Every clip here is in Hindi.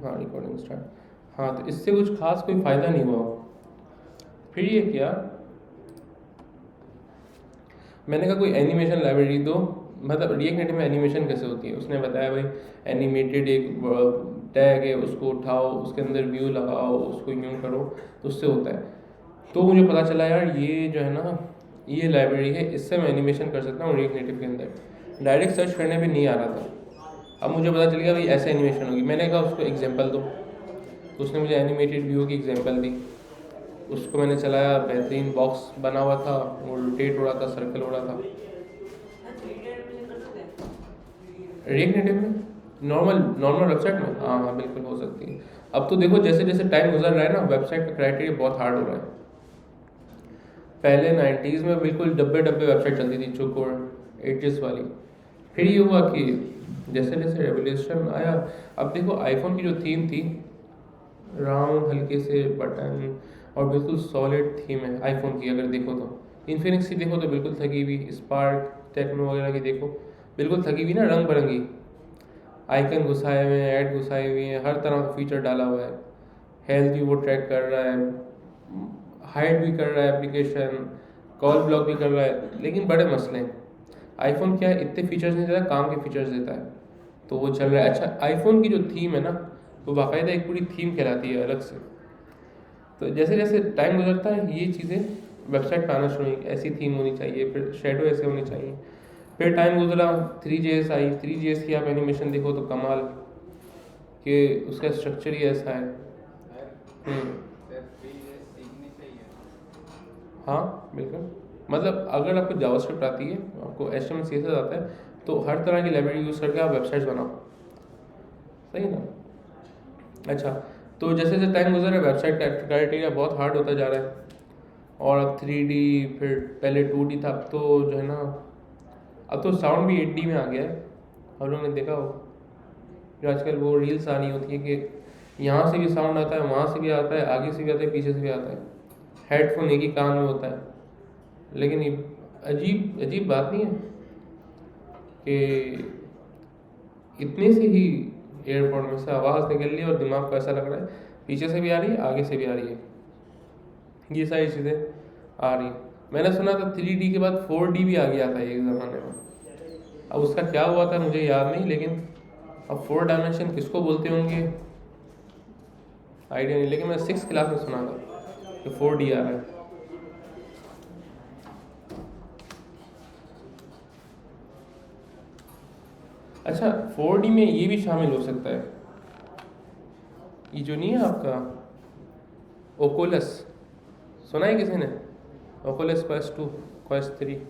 हाँ रिकॉर्डिंग स्टार्ट। हाँ तो इससे कुछ खास कोई फ़ायदा नहीं हुआ। फिर ये किया, मैंने कहा कोई एनिमेशन लाइब्रेरी दो, मतलब रिएक्ट नेटिव में एनिमेशन कैसे होती है। उसने बताया भाई एनिमेटेड एक टैग है, उसको उठाओ, उसके अंदर व्यू लगाओ, उसको यूँ करो तो उससे होता है। तो मुझे पता चला यार ये जो है ना ये लाइब्रेरी है, इससे मैं एनिमेशन कर सकता हूँ रिएक्ट नेटिव के अंदर। डायरेक्ट सर्च करने पे नहीं आ रहा था। अब मुझे पता चल गया भाई ऐसे एनिमेशन होगी। मैंने कहा उसको एग्जांपल दो, तो उसने मुझे एनिमेटेड व्यू की एग्जांपल दी। उसको मैंने चलाया, बेहतरीन बॉक्स बना हुआ था, वो रोटेट हो रहा था, सर्कल हो रहा था। रिएक्ट नेटिव में नॉर्मल नॉर्मल वेबसाइट में हाँ हाँ बिल्कुल हो सकती है। अब तो देखो जैसे जैसे टाइम गुजर रहा है ना, वेबसाइट का क्राइटेरिया बहुत हार्ड हो रहा है। पहले 90s में बिल्कुल डब्बे डब्बे वेबसाइट चलती थी, चोकोर एजेस वाली। फिर ये हुआ कि जैसे जैसे रेवोल्यूशन आया, अब देखो आईफोन की जो थीम थी, राउंड हल्के से बटन और बिल्कुल सॉलिड थीम है आईफोन की। अगर देखो तो इन्फिनिक्स की देखो तो बिल्कुल थकी हुई, स्पार्क टेक्नो वगैरह की देखो बिल्कुल थकी हुई ना, रंग बिरंगी आइकन घुसाए हुए हैं, ऐड घुसाई हुई हैं, हर तरह का फीचर डाला हुआ है। हेल्थ भी वो ट्रैक कर रहा है, हाइड भी कर रहा है एप्लीकेशन, कॉल ब्लॉक भी कर रहा है। लेकिन बड़े मसले हैं, आईफोन क्या है इतने फीचर्स नहीं देता, काम के फीचर्स देता है, तो वो चल रहा है। अच्छा आईफोन की जो थीम है ना, वो बाकायदा एक पूरी थीम कहलाती है अलग से। तो जैसे जैसे टाइम गुजरता है ये चीज़ें वेबसाइट पर आना शुरू हुई, ऐसी थीम होनी चाहिए, फिर शेडो ऐसे होनी चाहिए। फिर टाइम गुजरा, 3GS आई, 3GS की आप एनिमेशन देखो तो कमाल कि उसका स्ट्रक्चर ही ऐसा है। हाँ बिल्कुल, मतलब अगर आपको जावास्क्रिप्ट आती है, आपको HTML CSS आता है, तो हर तरह की लाइब्रेरी यूज़ करके आप वेबसाइट्स बनाओ, सही ना। अच्छा तो जैसे जैसे टाइम गुजर रहा है, वेबसाइट का क्राइटेरिया बहुत हार्ड होता जा रहा है। और अब 3D, फिर पहले 2D था, अब तो जो है ना, अब तो साउंड भी 8D में आ गया है। हम लोगों ने देखा हो जो आजकल वो रील्स आनी होती है कि यहाँ से भी साउंड आता है, वहाँ से भी आता है, आगे से भी आता है, पीछे से भी आता है। हेडफोन एक ही कान में होता है। लेकिन ये अजीब अजीब बात नहीं है कि इतने से ही एयरपोर्ट में से आवाज़ निकल रही है और दिमाग को ऐसा लग रहा है पीछे से भी आ रही है, आगे से भी आ रही है। ये सारी चीज़ें आ रही हैं। मैंने सुना था 3D के बाद 4D भी आ गया था एक ज़माने में। अब उसका क्या हुआ था मुझे याद नहीं, लेकिन अब 4 डायमेंशन किसको बोलते होंगे आइडिया नहीं, लेकिन मैं 6th क्लास में सुना था कि 4D आ रहा है। अच्छा 4D में ये भी शामिल हो सकता है, ये जो नहीं है आपका ओकुलस, सुना है किसी ने? ओकुलस क्वेस्ट 2, क्वेस्ट 3,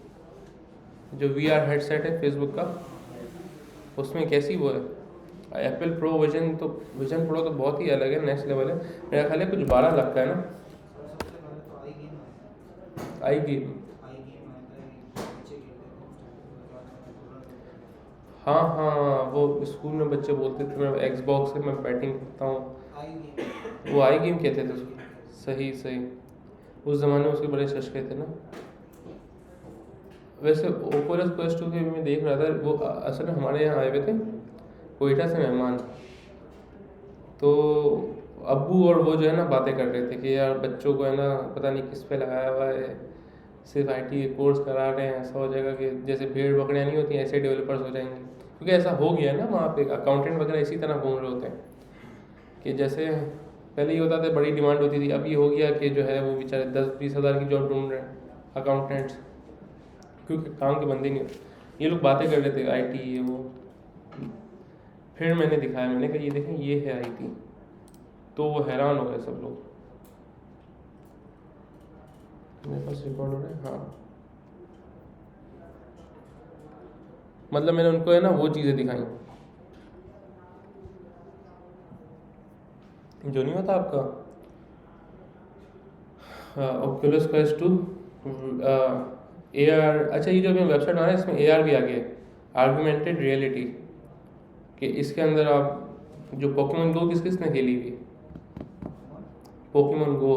जो VR हेडसेट है फेसबुक का, उसमें कैसी वो है एप्पल प्रो विजन, तो विजन प्रो तो बहुत ही अलग है, नेक्स्ट लेवल है। मेरा ख्याल है कुछ 12 लाख का है ना। आई गेम, हाँ हाँ वो स्कूल में बच्चे बोलते थे मैं एक्सबॉक्स से मैं बैटिंग करता हूँ, वो आई गेम कहते थे उसको। सही सही, उस ज़माने में उसके बड़े चस्के थे ना। वैसे ओकुलस क्वेस्ट 2 के भी मैं देख रहा था, वो असल में हमारे यहाँ आए हुए थे कोयटा से मेहमान। तो अब्बू और वो जो है ना बातें कर रहे थे कि यार बच्चों को है ना पता नहीं किस पे लगाया हुआ है, सिर्फ IT के कोर्स करा रहे हैं, ऐसा हो जाएगा कि जैसे भेड़ बकरियाँ नहीं होती ऐसे डेवलपर्स हो जाएंगे। क्योंकि ऐसा हो गया है ना, वहाँ पे अकाउंटेंट वगैरह इसी तरह घूम रहे होते हैं कि जैसे पहले ये होता था बड़ी डिमांड होती थी, अब ये हो गया कि जो है वो बेचारे 10-20 हज़ार की जॉब ढूंढ रहे हैं अकाउंटेंट्स, क्योंकि काम के बंदे नहीं होते। ये लोग बातें कर रहे थे IT ये वो। फिर मैंने दिखाया, मैंने कहा ये देखें ये है IT, तो वो हैरान हो गए सब लोग। मेरे पास रिकॉर्ड हो रहा है हाँ। मतलब मैंने उनको है ना वो चीज़ें दिखाई जो नहीं होता आपका ओक्यूलस क्वेस्ट 2 AR। अच्छा ये जो अभी वेबसाइट बना रहे हैं इसमें AR भी आ गया है, आर्गुमेंटेड रियलिटी, कि इसके अंदर आप जो पोकेमोन गो किस किस ने खेली हुई, पोकेमोन गो,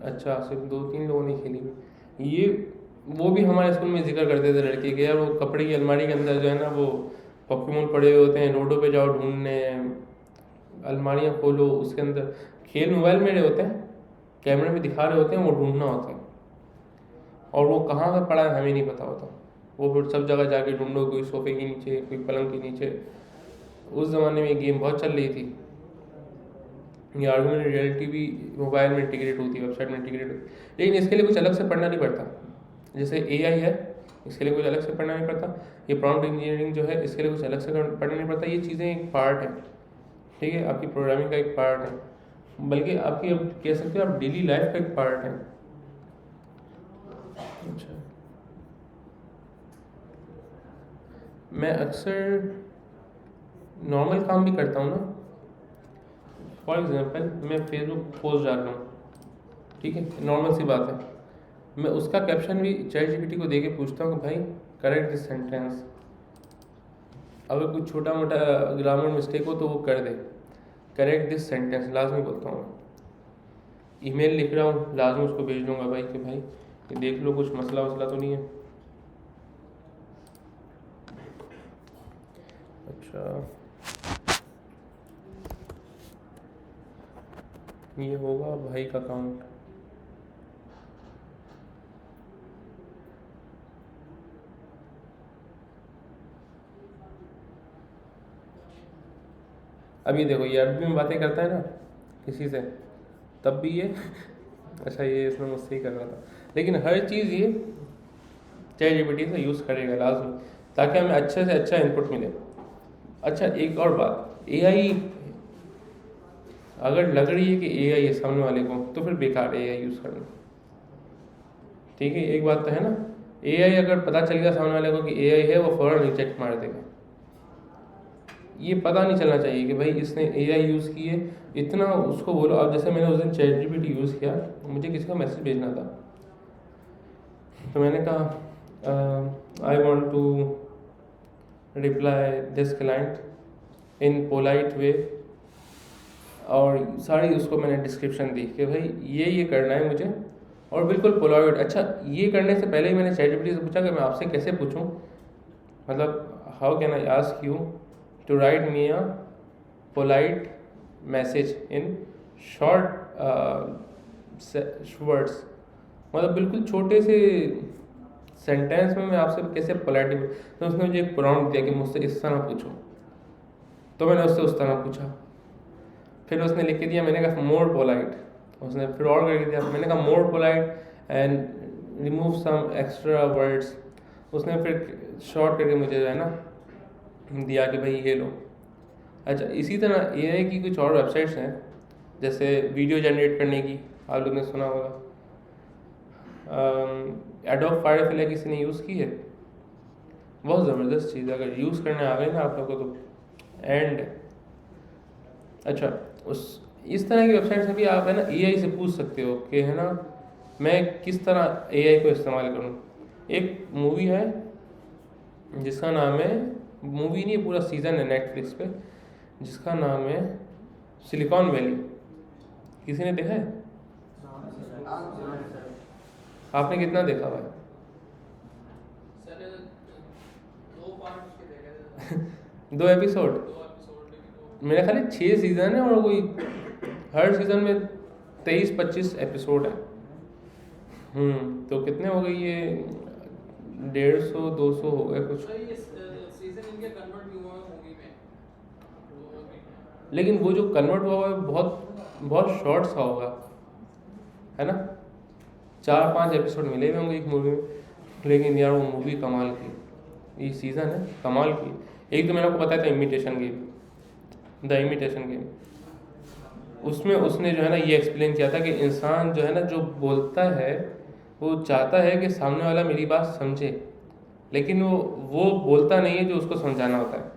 अच्छा सिर्फ 2-3 लोगों ने खेली हुई ये। वो भी हमारे स्कूल में जिक्र करते थे लड़के के, यार वो कपड़े की अलमारी के अंदर जो है ना वो पोकेमोन पड़े हुए होते हैं, रोडों पे जाओ ढूंढने, अलमारियाँ खोलो, उसके अंदर खेल मोबाइल में रहे होते हैं, कैमरे में दिखा रहे होते हैं, वो ढूंढना होता है, और वो कहाँ पे पड़ा है हमें नहीं पता होता। वो फिर सब जगह जाके ढूंढो, कोई सोफे के नीचे, कोई पलंग के नीचे। उस ज़माने में ये गेम बहुत चल रही थी। ये आर्गुमेंट रियलिटी भी मोबाइल में इंटीग्रेट होती है, वेबसाइट में इंटीग्रेट होती है, लेकिन इसके लिए कुछ अलग से पढ़ना नहीं पड़ता। जैसे AI है, इसके लिए कुछ अलग से पढ़ना नहीं पड़ता। ये प्रॉम्प्ट इंजीनियरिंग जो है, इसके लिए कुछ अलग से पढ़ना नहीं पड़ता। ये चीज़ें एक पार्ट है, ठीक है, आपकी प्रोग्रामिंग का एक पार्ट है, बल्कि आपकी, अब कह सकते हो आप डेली लाइफ का एक पार्ट है। अच्छा, मैं अक्सर नॉर्मल काम भी करता हूँ ना। फॉर एग्जांपल मैं फेसबुक पोस्ट डाल रहा हूँ, ठीक है, नॉर्मल सी बात है, मैं उसका कैप्शन भी ChatGPT को दे के पूछता हूँ कि भाई करेक्ट दिस सेंटेंस। अगर कुछ छोटा मोटा ग्रामर मिस्टेक हो तो वो कर दे, करेक्ट दिस सेंटेंस लाजमी बोलता हूँ। ईमेल लिख रहा हूँ, लाजमी उसको भेज दूंगा भाई कि भाई ये देख लो, कुछ मसला वसला तो नहीं है। अच्छा, ये होगा भाई का अकाउंट। अब ये देखो, ये अरबी में बातें करता है ना किसी से, तब भी ये अच्छा, ये इसमें मुझसे ही कर रहा था, लेकिन हर चीज़ ये ChatGPT से यूज़ करेगा लाजमी, ताकि हमें अच्छे से अच्छा इनपुट मिले। अच्छा, एक और बात, AI अगर लग रही है कि AI है सामने वाले को, तो फिर बेकार है AI यूज़ करना, ठीक है। एक बात तो है ना, AI अगर पता चल गया सामने वाले को कि AI है, वो फ़ौरन रिजेक्ट मार देगा। ये पता नहीं चलना चाहिए कि भाई इसने AI यूज़ की है, इतना उसको बोलो। अब जैसे मैंने उस दिन ChatGPT यूज़ किया, मुझे किसी का मैसेज भेजना था, तो मैंने कहा I want to reply this client in polite way, और सारी उसको मैंने डिस्क्रिप्शन दी कि भाई ये करना है मुझे, और बिल्कुल पोलाइट। अच्छा, ये करने से पहले ही मैंने ChatGPT से पूछा कि मैं आपसे कैसे पूछूं, मतलब how can I ask you to write me a polite message in short words, मतलब बिल्कुल छोटे से सेंटेंस में मैं आपसे कैसे पोलाइटली। तो उसने मुझे एक प्रॉम्प्ट दिया कि मुझसे इस तरह पूछो, तो मैंने उससे उस तरह पूछा। फिर उसने लिख के दिया, मैंने कहा मोर पोलाइट, उसने फिर और करके दिया, मैंने कहा more polite and remove some extra words. उसने फिर शॉर्ट करके मुझे जो है ना दिया कि भाई ये लो। अच्छा, इसी तरह AI की कुछ और वेबसाइट्स हैं, जैसे वीडियो जनरेट करने की, आप लोगों ने सुना होगा, एडोब फायरफ्लाई किसी ने यूज़ की है, बहुत ज़बरदस्त चीज़ है, अगर यूज़ करने आ गए ना आप लोगों को तो एंड। अच्छा, उस इस तरह की वेबसाइट से भी आप है ना AI से पूछ सकते हो कि है ना मैं किस तरह AI को इस्तेमाल करूँ। एक मूवी है जिसका नाम है, मूवी नहीं पूरा सीज़न है नेटफ्लिक्स पे, जिसका नाम है सिलिकॉन वैली। किसी ने देखा है? आपने कितना देखा भाई? दो एपिसोड, मेरा ख्याल 6 सीज़न है, और कोई हर सीज़न में 23-25 एपिसोड है। तो कितने हो गए ये, 150-200 हो गए कुछ। लेकिन वो जो कन्वर्ट हुआ है बहुत बहुत शॉर्ट सा होगा, है ना, 4-5 एपिसोड मिले हुए होंगे एक मूवी में, लेकिन यार वो मूवी कमाल की, ये सीज़न है कमाल की। एक तो मैंने आपको बताया था imitation game, the imitation game, उसमें उसने जो है ना ये एक्सप्लेन किया था कि इंसान जो है ना जो बोलता है, वो चाहता है कि सामने वाला मेरी बात समझे, लेकिन वो बोलता नहीं है जो उसको समझाना होता है।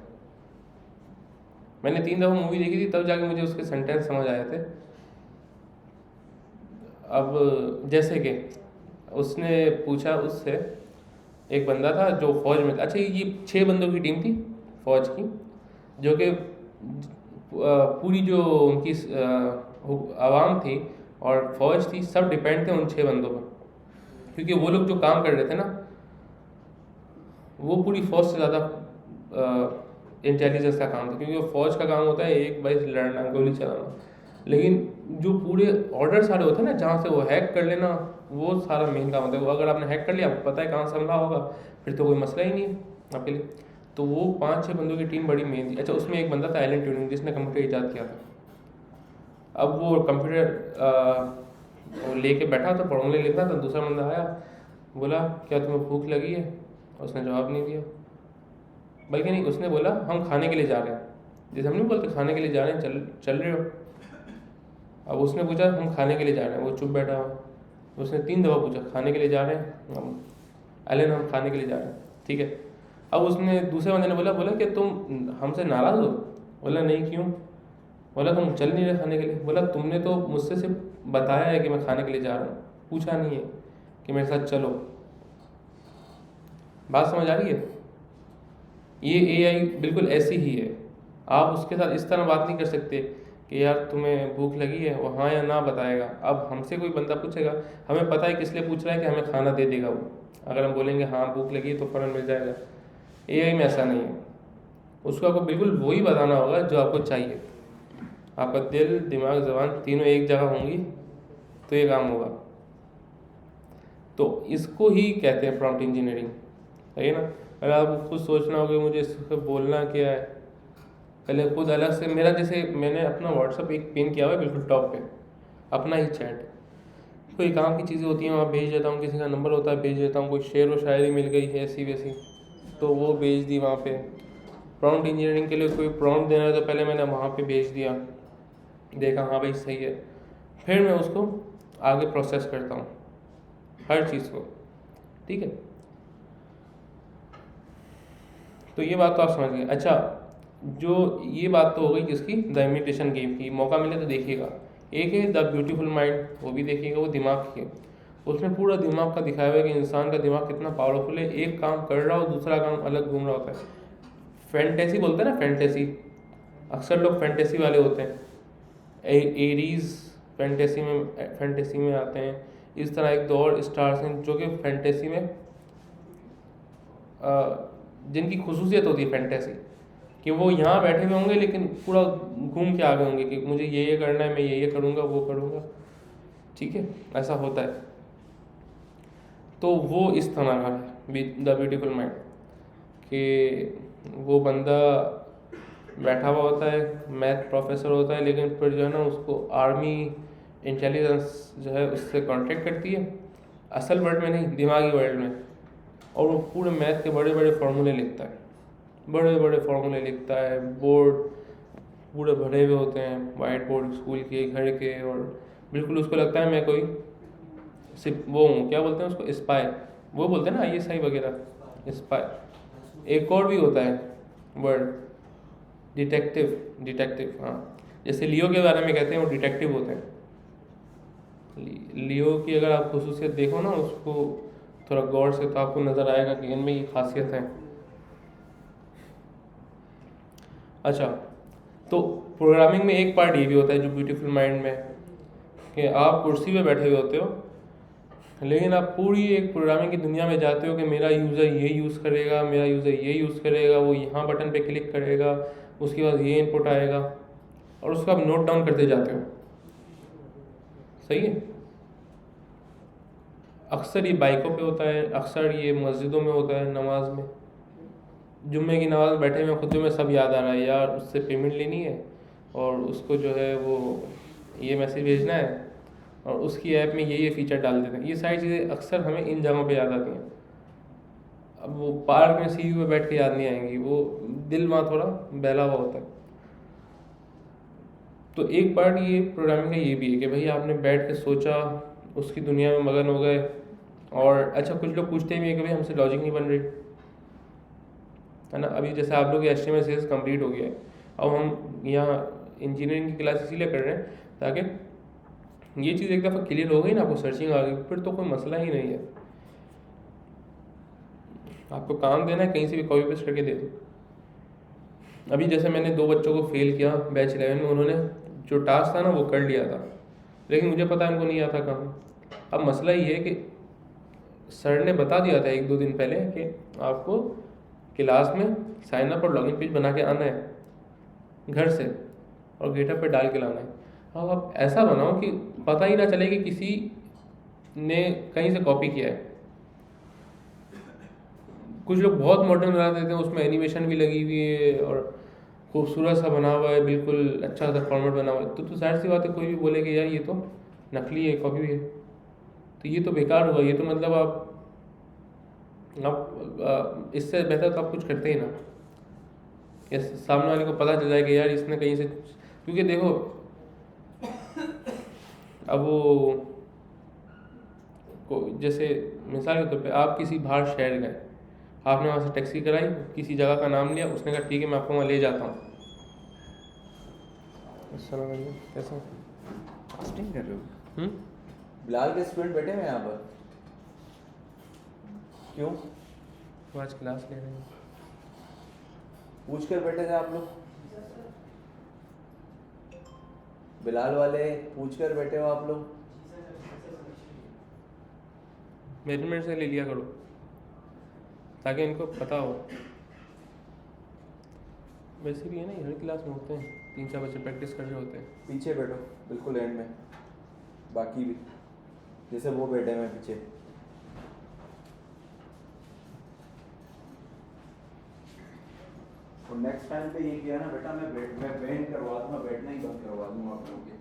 मैंने 3 दफ़ा मूवी देखी थी, तब जाके मुझे उसके सेंटेंस समझ आए थे। अब जैसे कि उसने पूछा उससे, एक बंदा था जो फौज में था। अच्छा, ये 6 बंदों की टीम थी फौज की, जो कि पूरी जो उनकी आवाम थी और फौज थी, सब डिपेंड थे उन 6 बंदों पर, क्योंकि वो लोग जो काम कर रहे थे ना, वो पूरी फौज से ज़्यादा इंटेलिजेंस का काम था, क्योंकि वो फौज का काम होता है एक बाई लड़ना, गोली चलाना। लेकिन जो पूरे ऑर्डर सारे होते हैं ना, जहाँ से वो हैक कर लेना, वो सारा मेन काम होता है। वो अगर आपने हैक कर लिया, आपको पता है कहाँ से हमला होगा, फिर तो कोई मसला ही नहीं है आपके लिए। तो वो 5-6 बंदों की टीम बड़ी मेन थी। अच्छा, उसमें एक बंदा था एलन ट्यूरिंग, जिसने कंप्यूटर ईजाद किया था। अब वो कंप्यूटर वो लेके बैठा था, फॉर्मूले लिख रहा था, दूसरा बंदा आया, बोला क्या तुम्हें भूख लगी है? उसने जवाब नहीं दिया, बल्कि नहीं, उसने बोला हम खाने के लिए जा रहे हैं। जैसे हम नहीं बोलते खाने के लिए जा रहे हैं, चल रहे हो। अब उसने पूछा हम खाने के लिए जा रहे हैं, वो चुप बैठा हुआ। उसने 3 दफ़ा पूछा खाने के लिए जा रहे हैं हम, एलन हम खाने के लिए जा रहे हैं, ठीक है। अब उसने दूसरे बंदे ने बोला कि तुम हमसे नाराज़ हो? बोला नहीं, क्यों? बोला तुम चल नहीं रहे खाने के लिए। बोला तुमने तो मुझसे सिर्फ बताया है कि मैं खाने के लिए जा रहा हूँ, पूछा नहीं है कि मेरे साथ चलो। बात समझ आ रही है? ये एआई बिल्कुल ऐसी ही है। आप उसके साथ इस तरह बात नहीं कर सकते कि यार तुम्हें भूख लगी है, वो हाँ या ना बताएगा। अब हमसे कोई बंदा पूछेगा, हमें पता है किस लिए पूछ रहा है, कि हमें खाना दे देगा वो। अगर हम बोलेंगे हाँ भूख लगी है, तो फ़ौरन मिल जाएगा। एआई में ऐसा नहीं है, उसको आपको बिल्कुल वही बताना होगा जो आपको चाहिए। आपका दिल, दिमाग, ज़बान तीनों एक जगह होंगी तो ये काम होगा। तो इसको ही कहते हैं प्रॉम्प्ट इंजीनियरिंग, है ना। अगर आपको खुद सोचना होगा मुझे इसको बोलना क्या है, पहले खुद अलग से, मेरा जैसे मैंने अपना व्हाट्सअप एक पिन किया हुआ है बिल्कुल टॉप पे, अपना ही चैट। कोई काम की चीज़ें होती हैं वहाँ भेज देता हूँ, किसी का नंबर होता है भेज देता हूँ, कोई शेर व शायरी मिल गई है ऐसी वैसी, तो वो भेज दी वहाँ पे। प्रॉम्प्ट इंजीनियरिंग के लिए कोई प्रॉम्प्ट देना है तो पहले मैंने वहाँ पे भेज दिया, देखा हाँ भाई सही है, फिर मैं उसको आगे प्रोसेस करता हूँ हर चीज़ को, ठीक है। तो ये बात तो आप समझ गए। अच्छा, जो ये बात तो हो गई किसकी, द इमिटेशन गेम की। मौका मिले तो देखिएगा। एक है द ब्यूटीफुल माइंड, वो भी देखिएगा, वो दिमाग की है। उसमें पूरा दिमाग का दिखाया हुआ है कि इंसान का दिमाग कितना पावरफुल है। एक काम कर रहा हो, दूसरा काम अलग घूम रहा होता है। फैंटेसी बोलते हैं ना, फैंटेसी, अक्सर लोग फैंटेसी वाले होते हैं। एरीज फैंटेसी में आते हैं। इस तरह एक दो और स्टार्स हैं जो कि फैंटेसी में जिनकी खुसूसियत होती है फैंटेसी, कि वो यहाँ बैठे हुए होंगे लेकिन पूरा घूम के आ गए होंगे कि मुझे ये करना है, मैं ये करूँगा, वो करूँगा, ठीक है, ऐसा होता है। तो वो इस तरह का है द ब्यूटीफुल माइंड, कि वो बंदा बैठा हुआ होता है, मैथ प्रोफेसर होता है, लेकिन फिर जो है ना उसको आर्मी इंटेलिजेंस जो है उससे कांटेक्ट करती है, असल वर्ल्ड में नहीं, दिमागी वर्ल्ड में। और वो पूरे मैथ के बड़े बड़े फार्मूले लिखता है, बड़े बड़े फार्मूले लिखता है। बोर्ड पूरे भरे हुए होते हैं, वाइट बोर्ड स्कूल के, घर के, और बिल्कुल उसको लगता है मैं कोई सिर्फ वो हूँ, क्या बोलते हैं उसको, स्पाई, वो बोलते हैं ना ISI वगैरह, स्पाई। एक और भी होता है वर्ड, डिटेक्टिव, हाँ, जैसे लियो के बारे में कहते हैं वो डिटेक्टिव होते हैं। लियो की अगर आप खुसूसियत देखो ना उसको थोड़ा गौर से, तो आपको नज़र आएगा कि इनमें ये खासियत है। अच्छा, तो प्रोग्रामिंग में एक पार्ट ये भी होता है जो ब्यूटीफुल माइंड में, कि आप कुर्सी पे बैठे हुए होते हो, लेकिन आप पूरी एक प्रोग्रामिंग की दुनिया में जाते हो कि मेरा यूज़र ये यूज़ करेगा, मेरा यूज़र ये यूज़ करेगा, वो यहाँ बटन पे क्लिक करेगा, उसके बाद ये इनपुट आएगा, और उसको आप नोट डाउन करते जाते हो। सही है। अक्सर ये बाइकों पे होता है, अक्सर ये मस्जिदों में होता है, नमाज में, जुम्मे की नमाज बैठे हुए खुद में सब याद आ रहा है यार उससे पेमेंट लेनी है, और उसको जो है वो ये मैसेज भेजना है, और उसकी ऐप में ये फीचर डाल देते हैं। ये सारी चीज़ें अक्सर हमें इन जगहों पे याद आती हैं। अब वो पार्क में सीढ़ी पे बैठ के याद नहीं आएंगी, वो दिल वहाँ थोड़ा बहला हुआ होता है। तो एक पार्ट ये प्रोग्रामिंग का ये भी है कि भाई आपने बैठ के सोचा, उसकी दुनिया में मगन हो गए। और अच्छा, कुछ लोग पूछते भी हैं कि भाई हमसे लॉजिक नहीं बन रही है ना। अभी जैसे आप लोग HTML CSS कंप्लीट हो गया है, अब हम यहाँ इंजीनियरिंग की क्लास इसीलिए कर रहे हैं ताकि ये चीज़ एक दफ़ा क्लियर हो गई ना, आपको सर्चिंग आ गई, फिर तो कोई मसला ही नहीं है। आपको काम देना है, कहीं से भी कॉपी पेस्ट करके दे दो। अभी जैसे मैंने 2 बच्चों को फेल किया बैच 11 में, उन्होंने जो टास्क था ना वो कर लिया था, लेकिन मुझे पता है उनको नहीं आता काम। अब मसला ये है कि सर ने बता दिया था 1-2 दिन पहले कि आपको क्लास में साइन अप और लॉगिन पेज बना के आना है घर से और गिटहब पे डाल के लाना है। अब आप ऐसा बनाओ कि पता ही ना चले कि किसी ने कहीं से कॉपी किया है। कुछ लोग बहुत मॉडर्न बना देते हैं, उसमें एनिमेशन भी लगी हुई है और खूबसूरत सा बना हुआ है, बिल्कुल अच्छा सा फॉर्मेट बना हुआ है, तो जाहिर सी बात है कोई भी बोले कि यार ये तो नकली है, कॉपी है, तो ये तो बेकार हुआ, ये तो मतलब आप इससे बेहतर तो आप कुछ करते ही ना। या सामने वाले को पता चल जाए कि यार इसने कहीं से, क्योंकि देखो अब जैसे मिसाल के तौर पे आप किसी बाहर शहर गए, आपने वहाँ से टैक्सी कराई, किसी जगह का नाम लिया, उसने कहा ठीक है मैं आपको वहाँ ले जाता हूँ। अस्सलाम वालेकुम, कैसा फास्टिंग कर रहे हो? बिलाल के स्टूडेंट बैठे हुए हैं यहाँ पर, क्यों? वो आज क्लास ले रहे हैं। पूछ कर बैठे थे आप लोग? बिलाल वाले पूछ कर बैठे हो आप लोग? मेजरमेंट से ले लिया करो ताकि इनको पता हो। वैसे भी है ना, हर क्लास में होते हैं 3-4 बच्चे प्रैक्टिस कर रहे होते हैं। पीछे बैठो बिल्कुल एंड में, बाकी भी जैसे वो बैठे हैं पीछे। और नेक्स्ट टाइम पे ये किया ना बेटा, मैं बैंड करवा दूंगा, बैठना ही बंद करवा दूंगा आप लोगों के।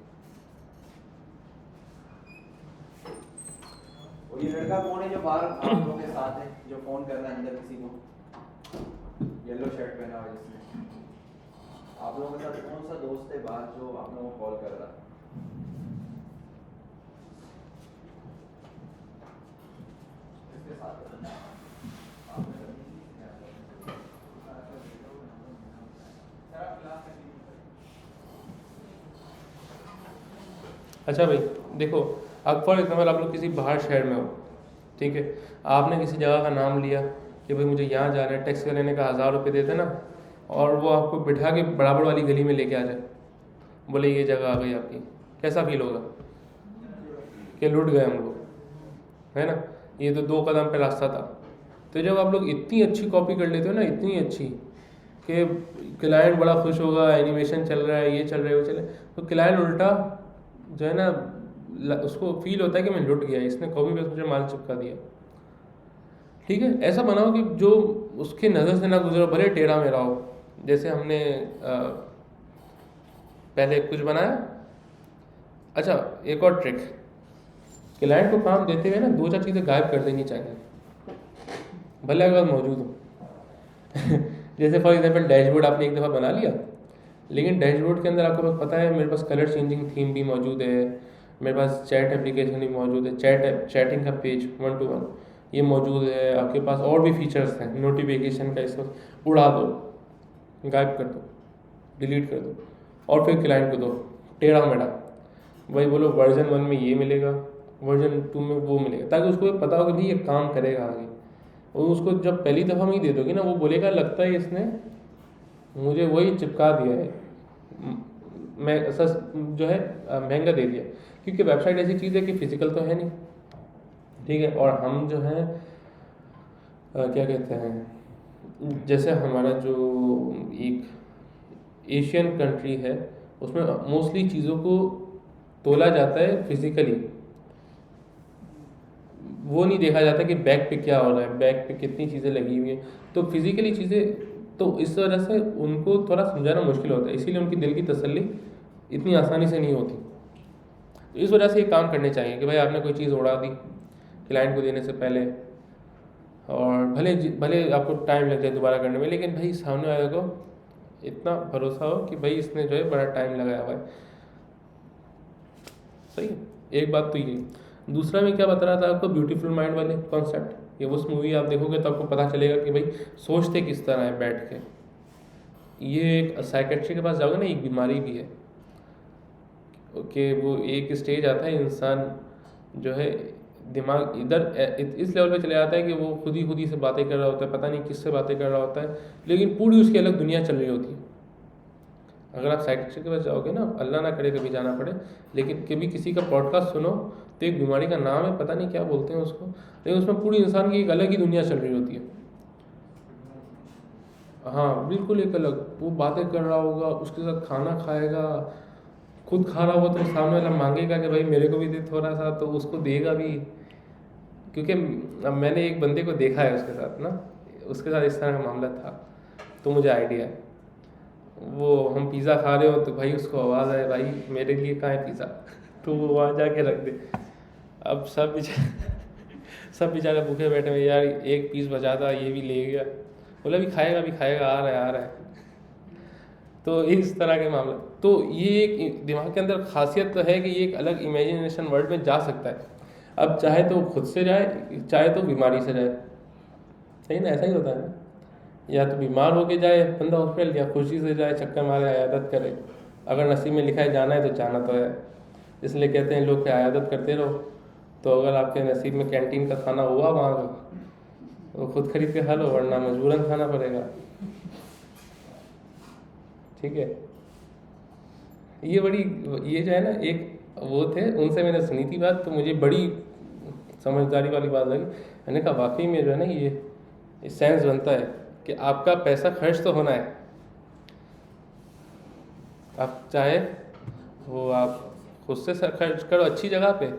और ये लड़का कौन है जो बाहर आप लोगों के साथ है, जो फोन कर रहा है अंदर किसी को, येलो शर्ट पहना हुआ जिसने? आप लोगों के साथ कौन सा दोस्त है बाहर जो आप लोगों को कॉल कर रहा है? इसके साथ अच्छा भाई देखो, अब फॉर एग्जाम्पल आप लोग किसी बाहर शहर में हो, ठीक है, आपने किसी जगह का नाम लिया कि भाई मुझे यहाँ जाना है, टैक्सी लेने का 1000 रुपये देते ना, और वो आपको बिठा के बराबर वाली गली में लेके आ जाए, बोले ये जगह आ गई आपकी, कैसा फील होगा कि लूट गए हम लोग, है ना? ये तो 2 कदम पे रास्ता था। तो जब आप लोग इतनी अच्छी कॉपी कर लेते हो ना, इतनी अच्छी कि क्लाइंट बड़ा खुश होगा, एनिमेशन चल रहा है, ये चल रहा है, वो चल रहा है, तो क्लाइंट उल्टा जो है ना उसको फील होता है कि मैं लुट गया, इसने कॉपी पे मुझे माल चिपका दिया। ठीक है, ऐसा बनाओ कि जो उसके नज़र से ना गुजरो, भले टेढ़ा मेढ़ा हो। जैसे हमने पहले कुछ बनाया। अच्छा, एक और ट्रिक, क्लाइंट को काम देते हुए ना 2-4 चीज़ें गायब कर देनी चाहिए, भले अगर मौजूद हो। जैसे फॉर एग्जांपल डैशबोर्ड आपने एक दफ़ा बना लिया, लेकिन डैशबोर्ड के अंदर आपको बस पता है मेरे पास कलर चेंजिंग थीम भी मौजूद है, मेरे पास चैट एप्लीकेशन भी मौजूद है, चैटिंग का पेज 1 to 1 ये मौजूद है, आपके पास और भी फीचर्स हैं, नोटिफिकेशन का, इसको उड़ा दो, गायब कर दो, डिलीट कर दो, और फिर क्लाइंट को दो टेढ़ा मेढ़ा, भाई बोलो वर्जन 1 में ये मिलेगा, वर्जन 2 में वो मिलेगा, ताकि उसको पता हो कि नहीं ये काम करेगा आगे। और उसको जब पहली दफ़ा में ही दे दोगे ना, वो बोलेगा लगता है इसने मुझे वही चिपका दिया है, मैं सस जो है महंगा दे दिया, क्योंकि वेबसाइट ऐसी चीज़ है कि फिजिकल तो है नहीं, ठीक है। और हम जो है क्या कहते हैं, जैसे हमारा जो एक एशियन कंट्री है उसमें मोस्टली चीज़ों को तोला जाता है फिजिकली, वो नहीं देखा जाता कि बैक पे क्या हो रहा है, बैक पे कितनी चीज़ें लगी हुई हैं, तो फिजिकली चीज़ें, तो इस वजह से उनको थोड़ा समझाना मुश्किल होता है, इसीलिए उनकी दिल की तसल्ली इतनी आसानी से नहीं होती। तो इस वजह से ये काम करने चाहिए कि भाई आपने कोई चीज़ उड़ा दी क्लाइंट को देने से पहले, और भले भले आपको टाइम लग जाए दोबारा करने में, लेकिन भाई सामने वाले को इतना भरोसा हो कि भाई इसने जो है बड़ा टाइम लगाया हुआ है। सही है, एक बात तो ये। दूसरा मैं क्या बता रहा था आपको, ब्यूटीफुल माइंड वाले कॉन्सेप्ट, ये उस मूवी आप देखोगे तो आपको पता चलेगा कि भाई सोचते किस तरह है बैठ के। ये एक साइकेट्री के पास जाओगे ना, एक बीमारी भी है कि वो एक स्टेज आता है, इंसान जो है दिमाग इधर इस लेवल पे चले जाता है कि वो खुद ही से बातें कर रहा होता है, पता नहीं किससे बातें कर रहा होता है, लेकिन पूरी उसकी अलग दुनिया चल रही होती है। अगर आप साइकेट्री के पास जाओगे ना, अल्लाह ना करे कभी जाना पड़े, लेकिन कभी किसी का पॉडकास्ट सुनो तो एक बीमारी का नाम है, पता नहीं क्या बोलते हैं उसको, लेकिन उसमें पूरी इंसान की एक अलग ही दुनिया चल रही होती है। हाँ बिल्कुल एक अलग, वो बातें कर रहा होगा, उसके साथ खाना खाएगा, खुद खा रहा होगा तो सामने वाला मांगेगा कि भाई मेरे को भी दे थोड़ा सा, तो उसको देगा भी। क्योंकि अब मैंने एक बंदे को देखा है उसके साथ ना, उसके साथ इस तरह का मामला था, तो मुझे आइडिया है। वो हम पिज़्ज़ा खा रहे हो तो भाई उसको आवाज़ आए भाई मेरे लिए कहाँ है पिज़्ज़ा तो वो वहाँ जाके रख दे। अब सब बेचारे भूखे बैठे हुए, यार एक पीस बचा था ये भी ले गया, बोला भी खाएगा आ रहा है। तो इस तरह के मामला, तो ये एक दिमाग के अंदर खासियत तो है कि ये एक अलग इमेजिनेशन वर्ल्ड में जा सकता है। अब चाहे तो खुद से जाए, चाहे तो बीमारी से जाए, सही ना, ऐसा ही होता है ना। या तो बीमार होके जाए बंदा हॉस्पिटल, या खुशी से जाए चक्कर मारे आयादत करे। अगर नसीब में लिखा है जाना है तो जाना तो है, इसलिए कहते हैं लोग कि आयादत करते रहो। तो अगर आपके नसीब में कैंटीन का खाना हुआ वहाँ का, तो खुद खरीद के खा लो, वरना मजबूरन खाना पड़ेगा। ठीक है, ये बड़ी, ये जो है ना, एक वो थे उनसे मैंने सुनी थी बात, तो मुझे बड़ी समझदारी वाली बात लगी। मैंने कहा वाकई में जो है ना, ये सेंस बनता है कि आपका पैसा खर्च तो होना है। आप चाहे वो आप खुद से खर्च करो अच्छी जगह पे,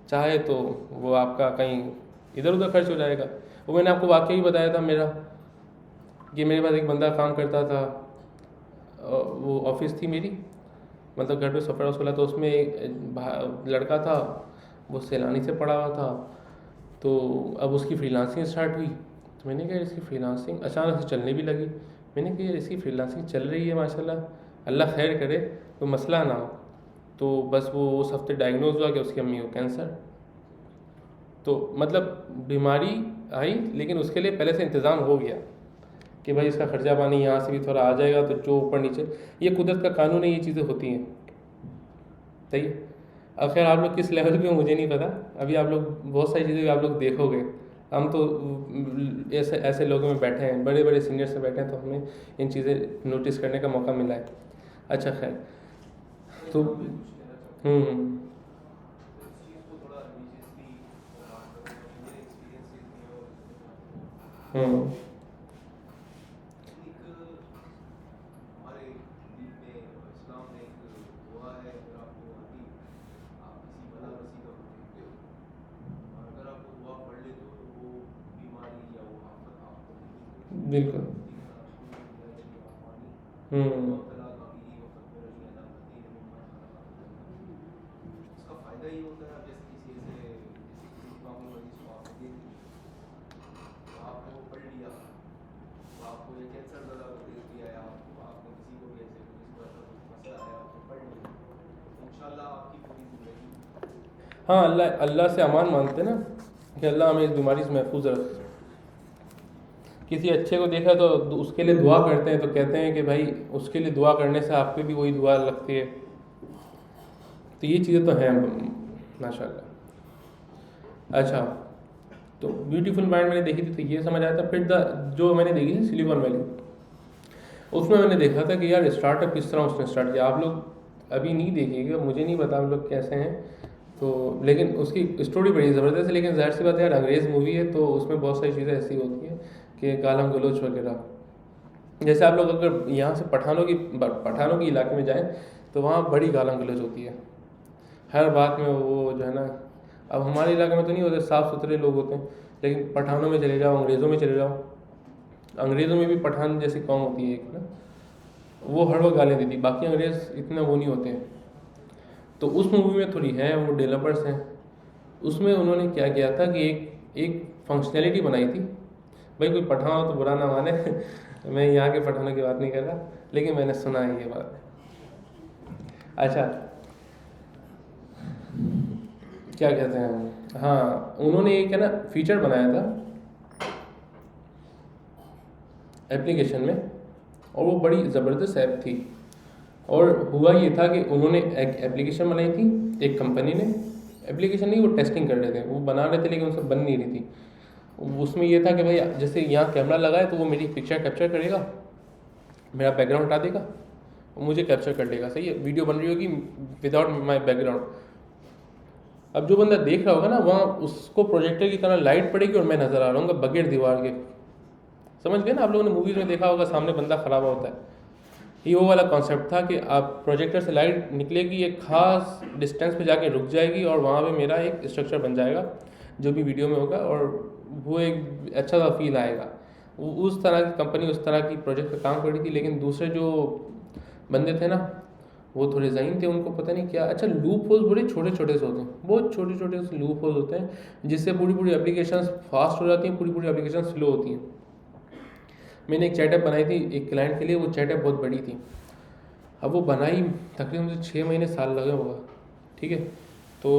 चाहे तो वो आपका कहीं इधर उधर खर्च हो जाएगा। वो मैंने आपको वाकई भी बताया था मेरा, कि मेरे पास एक बंदा काम करता था, वो ऑफिस थी मेरी, मतलब घर पे सफर हाउस खोला, तो उसमें एक लड़का था, वो सैलानी से पढ़ा हुआ था। तो अब उसकी फ्रीलांसिंग स्टार्ट हुई, तो मैंने कहा इसकी फ्रीलांसिंग अचानक से चलने भी लगी। मैंने कहा इसकी फ्रीलांसिंग चल रही है माशाल्लाह, अल्लाह खैर करे, कोई मसला ना हो। तो बस वो उस हफ्ते डायग्नोज हुआ कि उसकी अम्मी को कैंसर। तो मतलब बीमारी आई, लेकिन उसके लिए पहले से इंतज़ाम हो गया कि भाई इसका खर्चा पानी यहाँ से भी थोड़ा आ जाएगा, तो जो ऊपर नीचे, ये कुदरत का कानून है, ये चीज़ें होती हैं। सही है। अब खैर आप लोग किस लेवल पे हो मुझे नहीं पता, अभी आप लोग बहुत सारी चीज़ें आप लोग देखोगे। हम तो ऐसे ऐसे लोगों में बैठे हैं, बड़े बड़े सीनियर से बैठे हैं, तो हमें इन चीज़ें नोटिस करने का मौका मिला है। अच्छा खैर, तो हम्म बिल्कुल। हम्म हाँ, अल्लाह अल्लाह से अमान मांगते ना कि अल्लाह हमें इस बीमारी से महफूज रखे। किसी अच्छे को देखा तो उसके लिए दुआ करते हैं, तो कहते हैं कि भाई उसके लिए दुआ करने से आप पे भी वही दुआ लगती है। तो ये चीज़ें तो हैं माशाल्लाह। अच्छा, तो ब्यूटीफुल माइंड मैंने देखी थी तो ये समझ आया था। फिर जो मैंने देखी थी सिलिकॉन वैली, उसमें मैंने देखा था कि यार स्टार्टअप किस तरह उसने स्टार्ट किया। आप लोग अभी नहीं देखिएगा, मुझे नहीं पता हम लोग कैसे हैं, तो लेकिन उसकी स्टोरी बड़ी ज़बरदस्त है। लेकिन ज़ाहिर सी बात है यार, अंग्रेज़ मूवी है तो उसमें बहुत सारी चीज़ें ऐसी होती हैं कि गालम गलोच वगैरह। जैसे आप लोग अगर यहाँ से पठानों की इलाके में जाएँ तो वहाँ बड़ी गालम गलोच होती है हर बात में। वो जो है ना, अब हमारे इलाके में तो नहीं होते, साफ़ सुथरे लोग होते हैं, लेकिन पठानों में चले जाओ, अंग्रेज़ों में चले जाओ, अंग्रेज़ों में भी पठान जैसी कौम होती है एक ना, वो हर वक्त गालियाँ देती, बाकी अंग्रेज़ इतना वो नहीं होते हैं। तो उस मूवी में थोड़ी है, वो डेवलपर्स हैं, उसमें उन्होंने क्या किया था कि एक फंक्शनैलिटी बनाई थी। भाई कोई पठान हो तो बुरा ना माने मैं यहाँ के पठानों की बात नहीं कर रहा, लेकिन मैंने सुना है ये बात। अच्छा, क्या कहते हैं, हाँ, उन्होंने एक है ना फीचर बनाया था एप्लीकेशन में, और वो बड़ी ज़बरदस्त ऐप थी। और हुआ ये था कि उन्होंने एक एप्लीकेशन बनाई थी, एक कंपनी ने, एप्लीकेशन नहीं, वो टेस्टिंग कर रहे थे, वो बना रहे थे लेकिन उनसे बन नहीं रही थी। उसमें ये था कि भाई जैसे यहाँ कैमरा लगा है तो वो मेरी पिक्चर कैप्चर करेगा, मेरा बैकग्राउंड हटा देगा, वो मुझे कैप्चर कर लेगा। सही है, वीडियो बन रही होगी विदाउट माई बैकग्राउंड। अब जो बंदा देख रहा होगा ना, वहाँ उसको प्रोजेक्टर की तरह लाइट पड़ेगी और मैं नज़र आ रहा हूँ बगैर दीवार के। समझ गए ना, आप लोगों ने मूवीज़ में देखा होगा सामने बंदा खड़ा हुआ होता है, ये वो वाला कॉन्सेप्ट था कि आप प्रोजेक्टर से लाइट निकलेगी, एक खास डिस्टेंस पे जाके रुक जाएगी और वहाँ पे मेरा एक स्ट्रक्चर बन जाएगा जो भी वीडियो में होगा, और वो एक अच्छा सा फील आएगा। उस तरह की कंपनी उस तरह की प्रोजेक्ट पे काम कर रही थी, लेकिन दूसरे जो बंदे थे ना वो थोड़े ज़हीन थे, उनको पता नहीं क्या। अच्छा, लूप होल्स बड़े छोटे छोटे से होते हैं, बहुत छोटे छोटे से लूप होल्स होते हैं जिससे पूरी पूरी एप्लीकेशंस फास्ट हो जाती हैं, पूरी पूरी एप्लीकेशन स्लो होती हैं। मैंने एक चैट ऐप बनाई थी एक क्लाइंट के लिए, वो चैट ऐप बहुत बड़ी थी। अब वो बनाई तकरीबन मुझे 6 महीने साल लगा होगा, ठीक है। तो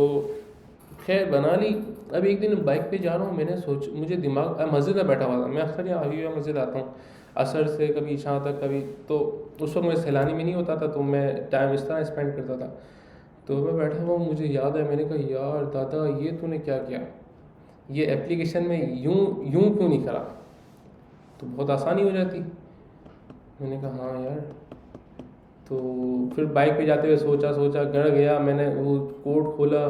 खैर बना ली। अब एक दिन बाइक पे जा रहा हूँ, मैंने मुझे दिमाग, मस्जिद में बैठा हुआ था, मैं अक्सर यहाँ अभी मस्जिद आता हूँ असर से कभी शाम तक कभी, तो उस वक्त मैं सैलानी में नहीं होता था तो मैं टाइम इस तरह स्पेंड करता था। तो मैं बैठा हुआ, मुझे याद है मैंने कहा यार दादा ये तूने क्या किया, ये एप्लीकेशन में यूँ यूँ क्यों नहीं करा, तो बहुत आसानी हो जाती। मैंने कहा हाँ यार। तो फिर बाइक पे जाते हुए सोचा घर गया, मैंने वो कोड खोला,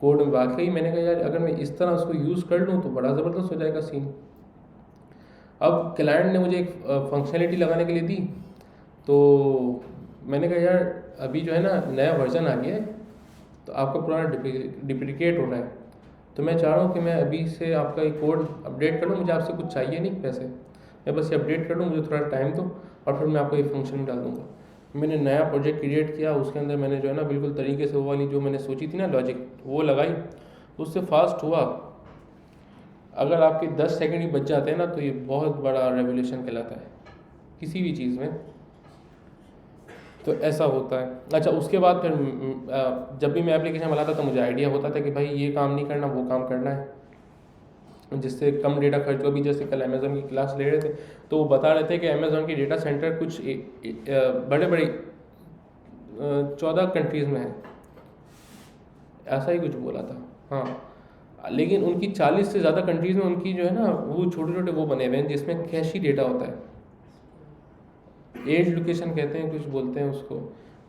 कोड में वाकई मैंने कहा यार अगर मैं इस तरह उसको यूज़ कर लूँ तो बड़ा ज़बरदस्त हो जाएगा सीन। अब क्लाइंट ने मुझे एक फंक्शनलिटी लगाने के लिए दी, तो मैंने कहा यार अभी जो है ना नया वर्जन आ गया है तो आपका पुराना डिप्रिकेट हो रहा है, तो मैं चाह रहा हूँ कि मैं अभी से आपका ये कोड अपडेट कर लूँ, मुझे आपसे कुछ चाहिए नहीं पैसे, मैं बस ये अपडेट कर लूँ, मुझे थोड़ा टाइम दो और फिर मैं आपको ये फंक्शन में डाल दूँगा। मैंने नया प्रोजेक्ट क्रिएट किया, उसके अंदर मैंने जो है ना बिल्कुल तरीके से वो वाली जो मैंने सोची थी ना लॉजिक वो लगाई, उससे फास्ट हुआ। अगर आपके 10 सेकंड ही बच जाते हैं ना तो ये बहुत बड़ा रेवोल्यूशन कहलाता है किसी भी चीज़ में, तो ऐसा होता है। अच्छा, उसके बाद फिर जब भी मैं एप्लीकेशन बनाता तो मुझे आइडिया होता था कि भाई ये काम नहीं करना वो काम करना है, जिससे कम डेटा खर्च हो। भी जैसे कल अमेज़न की क्लास ले रहे थे तो वो बता रहे थे कि अमेज़न के डेटा सेंटर कुछ बड़े बड़े 14 कंट्रीज़ में है, ऐसा ही कुछ बोला था हाँ। लेकिन उनकी 40 से ज़्यादा कंट्रीज़ में उनकी जो है ना वो छोटे छोटे वो बने हुए हैं जिसमें कैशी डेटा होता है, एज लोकेशन कहते हैं कुछ बोलते हैं उसको,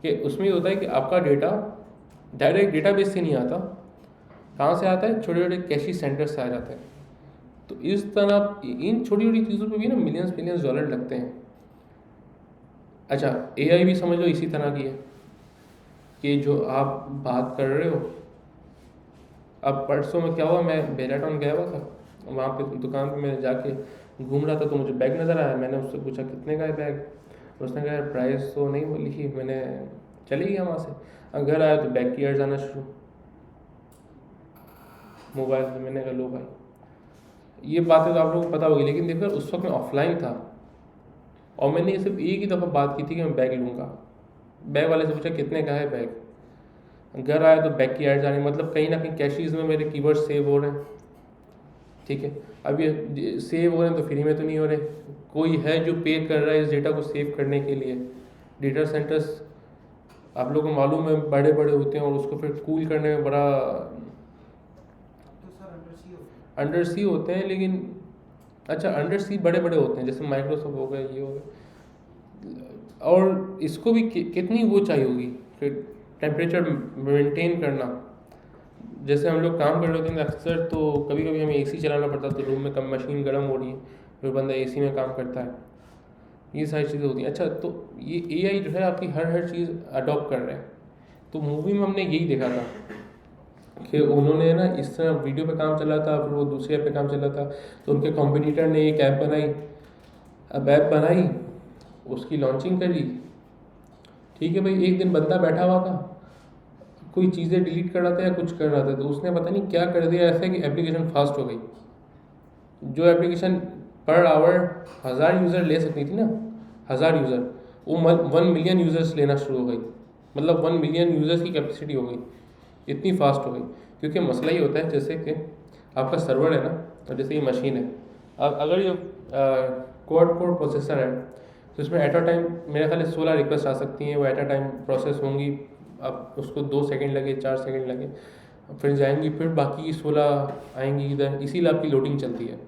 कि उसमें ये होता है कि आपका डेटा डायरेक्ट डेटाबेस से नहीं आता, कहाँ से आता है, छोटे छोटे कैशी सेंटर से आ जाता है। तो इस तरह इन छोटी छोटी चीज़ों पे भी ना मिलियंस डॉलर लगते हैं। अच्छा, एआई भी समझ लो इसी तरह की है कि जो आप बात कर रहे हो, अब परसों में क्या हुआ, मैं बेलाटॉन गया हुआ था, वहाँ पे दुकान पे मैं जाके घूम रहा था तो मुझे बैग नज़र आया, मैंने उससे पूछा कितने का है बैग, उसने कहा प्राइस तो नहीं वो लिखी, मैंने चली गया वहाँ से। अब घर आया तो बैग की एड्स आना शुरू मोबाइल पे, मैंने कहा लो भाई, ये बातें तो आप लोगों को पता होगी, लेकिन देखो उस वक्त मैं ऑफलाइन था और मैंने सिर्फ एक ही दफ़ा बात की थी कि मैं बैग लूँगा, बैग वाले से पूछा कितने का है बैग, घर आया तो बैग की एड्स आ रही, मतलब कहीं ना कहीं कैशीज़ में मेरे कीवर्ड सेव हो रहे हैं, ठीक है। अब ये सेव हो रहे हैं तो फ्री में तो नहीं हो रहे, कोई है जो पे कर रहा है इस डेटा को सेव करने के लिए। डेटा सेंटर्स आप लोगों को मालूम है बड़े बड़े होते हैं और उसको फिर कूल करने में बड़ा अंडर सी होते हैं, लेकिन अच्छा अंडर सी बड़े बड़े होते हैं जैसे माइक्रोसॉफ्ट हो गए ये हो गए, और इसको भी कितनी वो चाहिए होगी फिर टेम्परेचर मेंटेन करना। जैसे हम लोग काम कर रहे होते हैं अक्सर तो कभी कभी हमें एसी चलाना पड़ता है, तो रूम में कम मशीन गर्म हो रही है, फिर बंदा एसी में काम करता है, ये सारी चीज़ें होती हैं। अच्छा, तो ये एआई जो है आपकी हर चीज़ अडॉप्ट कर रहा है। तो मूवी में हमने यही देखा था कि उन्होंने ना इस तरह वीडियो पे काम चला था, फिर वो दूसरे ऐप पे काम चला था, तो उनके कॉम्पिटिटर ने एक ऐप बनाई, अब ऐप बनाई उसकी लॉन्चिंग करी, ठीक है भाई, एक दिन बंदा बैठा हुआ था कोई चीज़ें डिलीट कर रहा था या कुछ कर रहा था, तो उसने पता नहीं क्या कर दिया ऐसा कि एप्लीकेशन फास्ट हो गई। जो एप्लीकेशन पर आवर 1000 यूज़र ले सकती थी ना, 1000 यूज़र, वो 1 मिलियन यूज़र्स लेना शुरू हो गई, मतलब 1 मिलियन यूज़र्स की कैपेसिटी हो गई, इतनी फास्ट हो गई। क्योंकि मसला ही होता है जैसे कि आपका सर्वर है ना, और जैसे ये मशीन है, अब अगर ये क्वाड कोर प्रोसेसर है तो इसमें एट अ टाइम मेरे ख्याल 16 रिक्वेस्ट आ सकती हैं, वो एट अ टाइम प्रोसेस होंगी, अब उसको 2 सेकंड लगे 4 सेकंड लगे फिर जाएंगी, फिर बाकी 16 आएंगी इधर, इसीलिए आपकी लोडिंग चलती है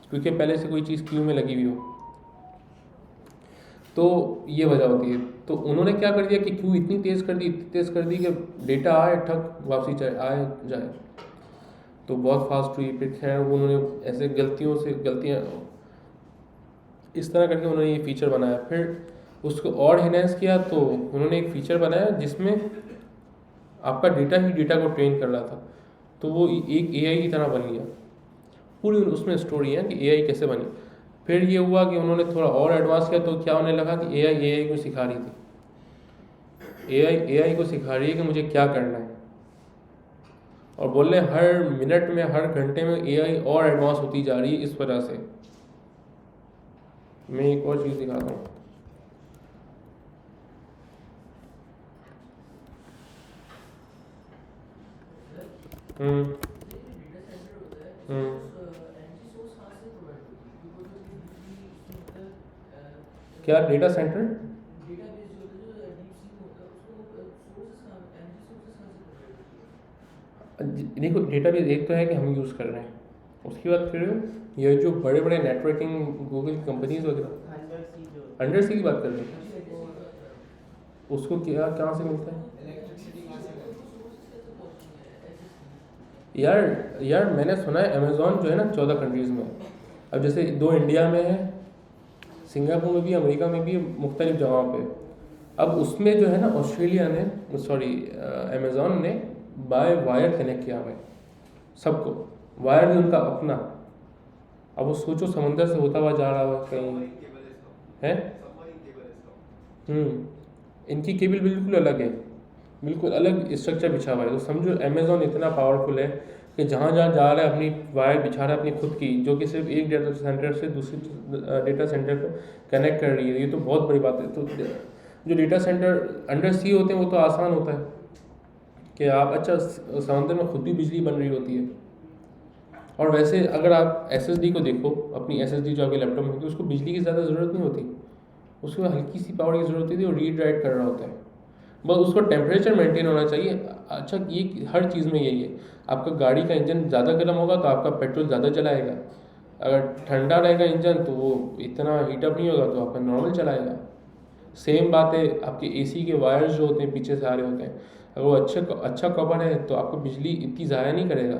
क्योंकि पहले से कोई चीज़ क्यू में लगी हुई हो, तो ये वजह होती है। तो उन्होंने क्या कर दिया कि क्यू इतनी तेज़ कर दी कि डेटा आए ठक वापसी आए जाए, तो बहुत फास्ट हुई। फिर खैर उन्होंने ऐसे गलतियाँ इस तरह करके उन्होंने ये फीचर बनाया। फिर उसको और इनहेंस किया तो उन्होंने एक फीचर बनाया जिसमें आपका डेटा ही डेटा को ट्रेन कर रहा था, तो वो एक एआई की तरह बन गया। पूरी उसमें स्टोरी है कि एआई कैसे बनी। फिर ये हुआ कि उन्होंने थोड़ा और एडवांस किया तो क्या उन्हें लगा कि एआई को सिखा रही थी, एआई को सिखा रही है कि मुझे क्या करना है, और बोल रहे हर मिनट में हर घंटे में एआई और एडवांस होती जा रही है। इस वजह से मैं एक और चीज़ दिखाता हूँ। क्या डेटा सेंटर? देखो डेटाबेस एक तो है कि हम यूज़ कर रहे हैं, उसकी बात कर रहे हो ये जो बड़े बड़े नेटवर्किंग गूगल की कंपनीज वगैरह अंडर सी की बात कर रहे हैं, उसको क्या कहाँ से मिलता है? यार मैंने सुना है अमेज़ॉन जो है ना 14 कंट्रीज़ में, अब जैसे 2 इंडिया में है, सिंगापुर में भी, अमेरिका में भी, मुख्तलिफ जगहों पे। अब उसमें जो है ना ऑस्ट्रेलिया ने अमेज़ॉन ने बाय वायर कनेक्ट किया हुआ है सबको, वायर भी उनका अपना। अब वो सोचो समंदर से होता हुआ जा रहा है कहीं है। इनकी केबल बिल्कुल अलग है, बिल्कुल अलग स्ट्रक्चर बिछा हुआ है। तो समझो अमेज़ॉन इतना पावरफुल है कि जहाँ जहाँ जा रहा है अपनी वायर बिछा रहा है अपनी खुद की, जो कि सिर्फ एक डेटा सेंटर से दूसरी डेटा सेंटर को कनेक्ट कर रही है। ये तो बहुत बड़ी बात है। तो जो डेटा सेंटर अंडर सी होते हैं वो तो आसान होता है कि आप समंदर में खुद भी बिजली बन रही होती है। और वैसे अगर आप SSD को देखो, अपनी SSD जो आपके लैपटॉप में होती है, उसको बिजली की ज़्यादा ज़रूरत नहीं होती, उसको हल्की सी पावर की ज़रूरत होती है और रीड राइट कर रहा होता है बस। उसको टेम्परेचर मेंटेन होना चाहिए। अच्छा, ये हर चीज़ में यही है। आपका गाड़ी का इंजन ज़्यादा गर्म होगा तो आपका पेट्रोल ज़्यादा चलाएगा, अगर ठंडा रहेगा इंजन तो वो इतना हीटअप नहीं होगा तो आपका नॉर्मल चलाएगा। सेम बात है आपके AC के वायर्स जो होते हैं पीछे से आ रहे होते हैं, अगर वो अच्छा कवर है तो आपको बिजली इतनी ज़ाया नहीं करेगा।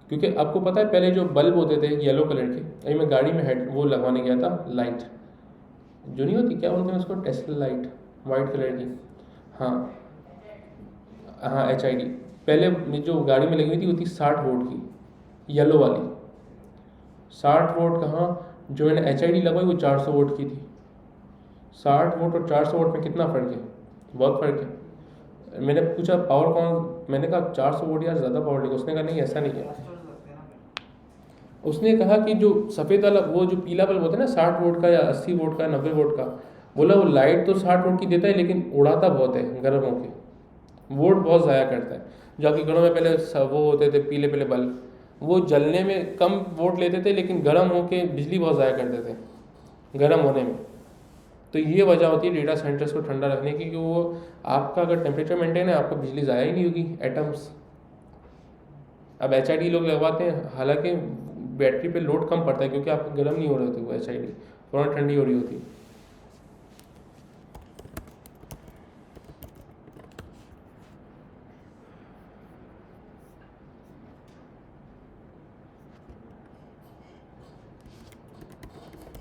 क्योंकि आपको पता है पहले जो बल्ब होते थे येलो कलर के, अभी मैं गाड़ी में हेड वो लगवाने गया था, लाइट जो नहीं होती, क्या बोलते हैं उसको, टेस्ला लाइट, वाइट कलर की। हाँ HID। पहले जो गाड़ी में लगी हुई थी वो थी 60 वोल्ट की, येलो वाली। 60 वोल्ट कहाँ, जो मैंने HID लगवाई वो 400 वोल्ट की थी। 60 वोल्ट और 400 वोल्ट में कितना फ़र्क है? बहुत फ़र्क है। मैंने पूछा पावर कौन, मैंने कहा 400 वोल्ट यार ज़्यादा पावर लेगा। उसने कहा नहीं ऐसा नहीं है। उसने कहा कि जो सफ़ेद वाला वो जो पीला बल्ब होता है ना 60 वोल्ट का या 80 वोल्ट का 90 वोल्ट का, बोला वो लाइट तो 60 वोल्ट की देता है लेकिन उड़ाता बहुत है गर्म होके, वोल्ट बहुत ज़ाया करता है। जो आपके घरों में पहले वो होते थे पीले पीले बल्ब, वो जलने में कम वोल्ट लेते थे लेकिन गर्म होके बिजली बहुत ज़ाया करते थे गर्म होने में। तो ये वजह होती है डेटा सेंटर्स को ठंडा रखने की कि वो आपका अगर टेम्परेचर मेंटेन है आपको बिजली ज़ाया ही नहीं होगी, एटम्स। अब HID लोग लगवाते हैं, हालांकि बैटरी पे लोड कम पड़ता है क्योंकि आपको गर्म नहीं हो रही होती वो HID, थोड़ा ठंडी हो रही होती है।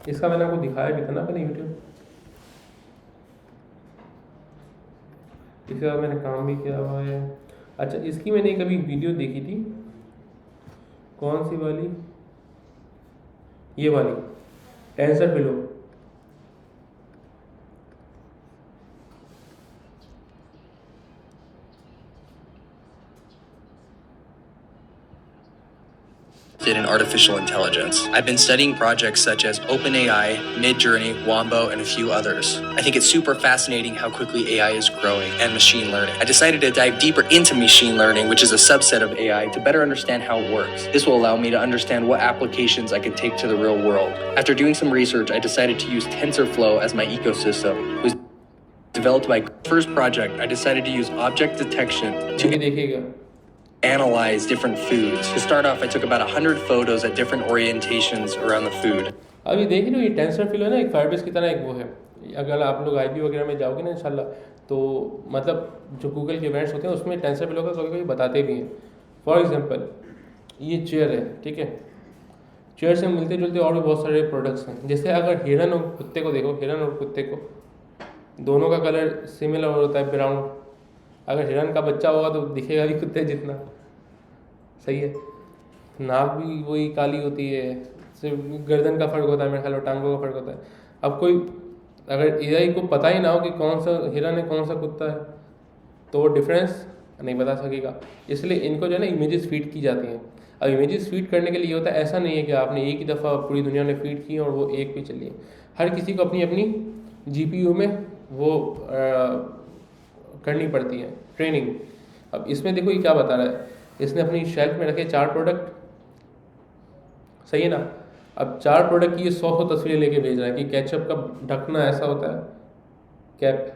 इसका मैंने आपको दिखाया भी था ना पहले यूट्यूब, इसके बाद मैंने काम भी किया हुआ है। अच्छा, इसकी मैंने कभी वीडियो देखी थी, कौन सी वाली, ये वाली TensorFlow. In artificial intelligence. I've been studying projects such as OpenAI, Midjourney, Wombo, and a few others. I think it's super fascinating how quickly AI is growing and machine learning. I decided to dive deeper into machine learning, which is a subset of AI, to better understand how it works. This will allow me to understand what applications I can take to the real world. After doing some research, I decided to use TensorFlow as my ecosystem. It was developed my first project. I decided to use object detection to analyze different foods. To start off, I took about 100 photos at different orientations around the food. अभी देख रहे हो ये टेंसरफ्लो है ना, एक फायरबेस की तरह एक वो है। अगर आप लोग IB वगैरह में जाओगे ना इंशाल्लाह, तो मतलब जो गूगल के इवेंट्स होते हैं उसमें टेंसरफ्लो का कभी कभी बताते भी हैं। फॉर एग्जांपल ये चेयर है, ठीक है, चेयर से मिलते जुलते और भी बहुत सारे प्रोडक्ट्स हैं। जैसे अगर हिरन और कुत्ते को देखो, हिरन और कुत्ते को दोनों का कलर सिमिलर होता है, ब्राउन। अगर हिरन का बच्चा होगा तो दिखेगा भी कुत्ते जितना, सही है। नाक भी वही काली होती है, सिर्फ गर्दन का फ़र्क होता है, मेरे ख्याल में टांगों का फ़र्क होता है। अब कोई अगर एआई को पता ही ना हो कि कौन सा हिरन है कौन सा कुत्ता है, तो वो डिफरेंस नहीं बता सकेगा। इसलिए इनको जो है ना इमेजेस फीड की जाती हैं। अब इमेजेस फीड करने के लिए होता है, ऐसा नहीं है कि आपने एक ही दफ़ा पूरी दुनिया में फीड की और वो एक पे चली है। हर किसी को अपनी अपनी जीपीयू में वो करनी पड़ती है ट्रेनिंग। अब इसमें देखो ये क्या बता रहा है, इसने अपनी शेल्फ में रखे 4 प्रोडक्ट, सही है ना। अब 4 प्रोडक्ट की ये 100 तस्वीरें लेके भेज रहा है कि केचप का ढकना ऐसा होता है, कैप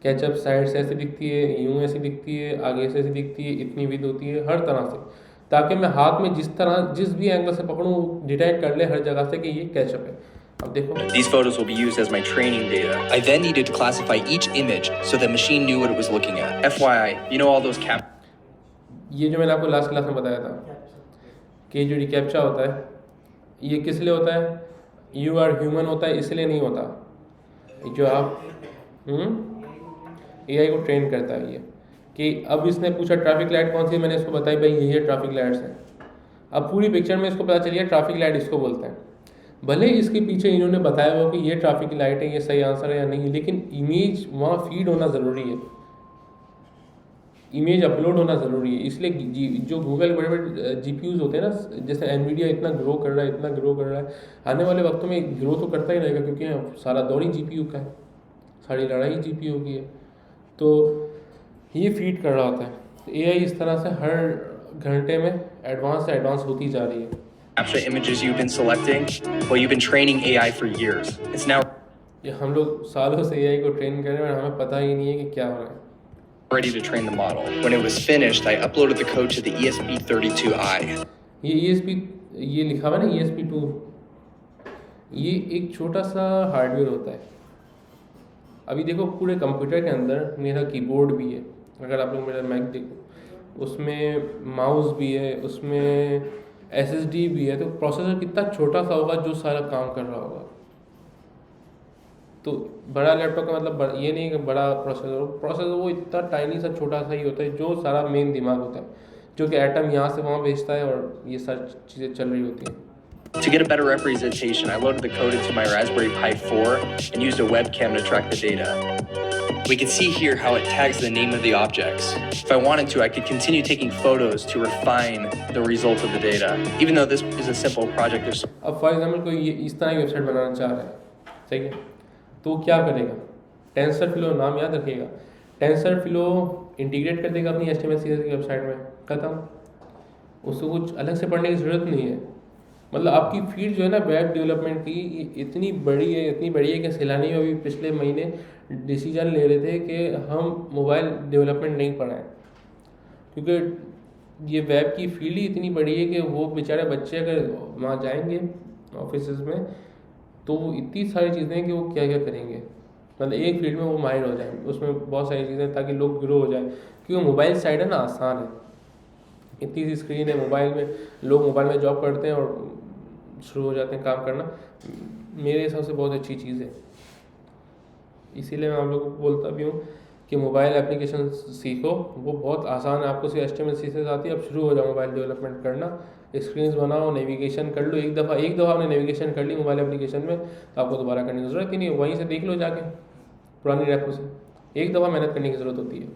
केचप साइड से ऐसी दिखती है, यूँ ऐसी दिखती है, आगे से ऐसी दिखती है, इतनी विद होती है, हर तरह से, ताकि मैं हाथ में जिस भी एंगल से पकड़ूँ डिटेक्ट कर ले हर जगह से कि ये केचप है। अब देखो, These photos will be used as my training data. I then needed to classify each image so the machine knew what it was looking at. FYI, you know all those ये जो मैंने आपको लास्ट क्लास में बताया था कि जो रिकैप्चा होता है ये किस लिए होता है, यू आर ह्यूमन होता है, इसलिए नहीं होता। जो आप एआई को ट्रेन करता है ये कि अब इसने पूछा ट्रैफिक लाइट कौन सी, मैंने इसको बताई भाई ये ट्रैफिक लाइट्स हैं। अब पूरी पिक्चर में इसको पता चल गया ट्रैफिक लाइट इसको बोलते हैं। भले इसके पीछे इन्होंने बताया हो कि ये ट्रैफिक लाइट है, ये सही आंसर है या नहीं, लेकिन इमेज वहाँ फीड होना ज़रूरी है, इमेज अपलोड होना ज़रूरी है। इसलिए जो गूगल बड़े बड़े जीपीयूज़ होते हैं ना, जैसे एनवीडिया इतना ग्रो कर रहा है, इतना ग्रो कर रहा है, आने वाले वक्तों में ग्रो तो करता ही रहेगा, क्योंकि सारा दौर ही जीपीयू का है, सारी लड़ाई जीपीयू की है, तो ये फीड कर रहा होता है। तो एआई इस तरह से हर घंटे में एडवांस से एडवांस होती जा रही है। capture images you've been selecting? Well, you've been training AI for years. It's now ये हम लोग सालों से एआई को ट्रेन कर रहे हैं और हमें पता ही नहीं है कि क्या हो रहा है। ready to train the model. When it was finished, I uploaded the code to the ESP32i. ये ESP ये लिखा हुआ है ना ESP2, ये एक छोटा सा हार्डवेयर होता है। अभी देखो पूरे कंप्यूटर के अंदर मेरा कीबोर्ड भी है, अगर आप लोग मेरा मैक देखो उसमें माउस भी है, उसमें SSD भी है, तो प्रोसेसर कितना छोटा सा होगा जो सारा काम कर रहा होगा। तो बड़ा लैपटॉप का मतलब ये नहीं कि बड़ा प्रोसेसर वो इतना टाइनी सा छोटा सा ही होता है जो सारा मेन दिमाग होता है, जो कि एटम यहाँ से वहाँ भेजता है और ये सारी चीज़ें चल रही होती हैं। To get a better representation, I loaded the code into my Raspberry Pi 4 and used a webcam to track the data. We can see here how it tags the name of the objects. If I wanted to, I could continue taking photos to refine the result of the data. Even though this is a simple project, there's अब फॉर एग्जाम्पल कोई ये इस तरह की वेबसाइट बनाना चाह रहा है, सही है, तो क्या करेगा, टेंसरफ्लो नाम याद रखिएगा, टेंसरफ्लो इंटीग्रेट कर देगा अपनी HTML CSS की वेबसाइट में, खत्म। उसको कुछ अलग से पढ़ने की ज़रूरत नहीं है। मतलब आपकी फील्ड जो है ना वेब डेवलपमेंट की, इतनी बड़ी है कि सैलानी अभी पिछले महीने डिसीजन ले रहे थे कि हम मोबाइल डेवलपमेंट नहीं पढ़ाएं, क्योंकि ये वेब की फील्ड ही इतनी बड़ी है कि वो बेचारे बच्चे अगर वहाँ जाएंगे ऑफिस में तो वो इतनी सारी चीज़ें हैं कि वो क्या क्या करेंगे, मतलब एक फील्ड में वो माहिर हो जाएंगे, उसमें बहुत सारी चीज़ें, ताकि लोग ग्रो हो जाए। क्योंकि मोबाइल साइड है ना आसान है, इतनी सी स्क्रीन है मोबाइल में, लोग मोबाइल में जॉब करते हैं और शुरू हो जाते हैं काम करना। मेरे हिसाब से बहुत अच्छी चीज़ है, इसीलिए मैं आप लोगों को बोलता भी हूँ कि मोबाइल एप्लीकेशन सीखो, वो बहुत आसान है। आपको सिर्फ HTML CSS आती है, अब शुरू हो जाओ मोबाइल डेवलपमेंट करना, स्क्रीन्स बनाओ, नेविगेशन कर लो। एक दफ़ा आपने नेविगेशन कर ली मोबाइल एप्लीकेशन में तो आपको दोबारा करने की ज़रूरत ही नहीं है, वहीं से देख लो जाके पुरानी रैपों से। एक दफ़ा मेहनत करने की ज़रूरत होती है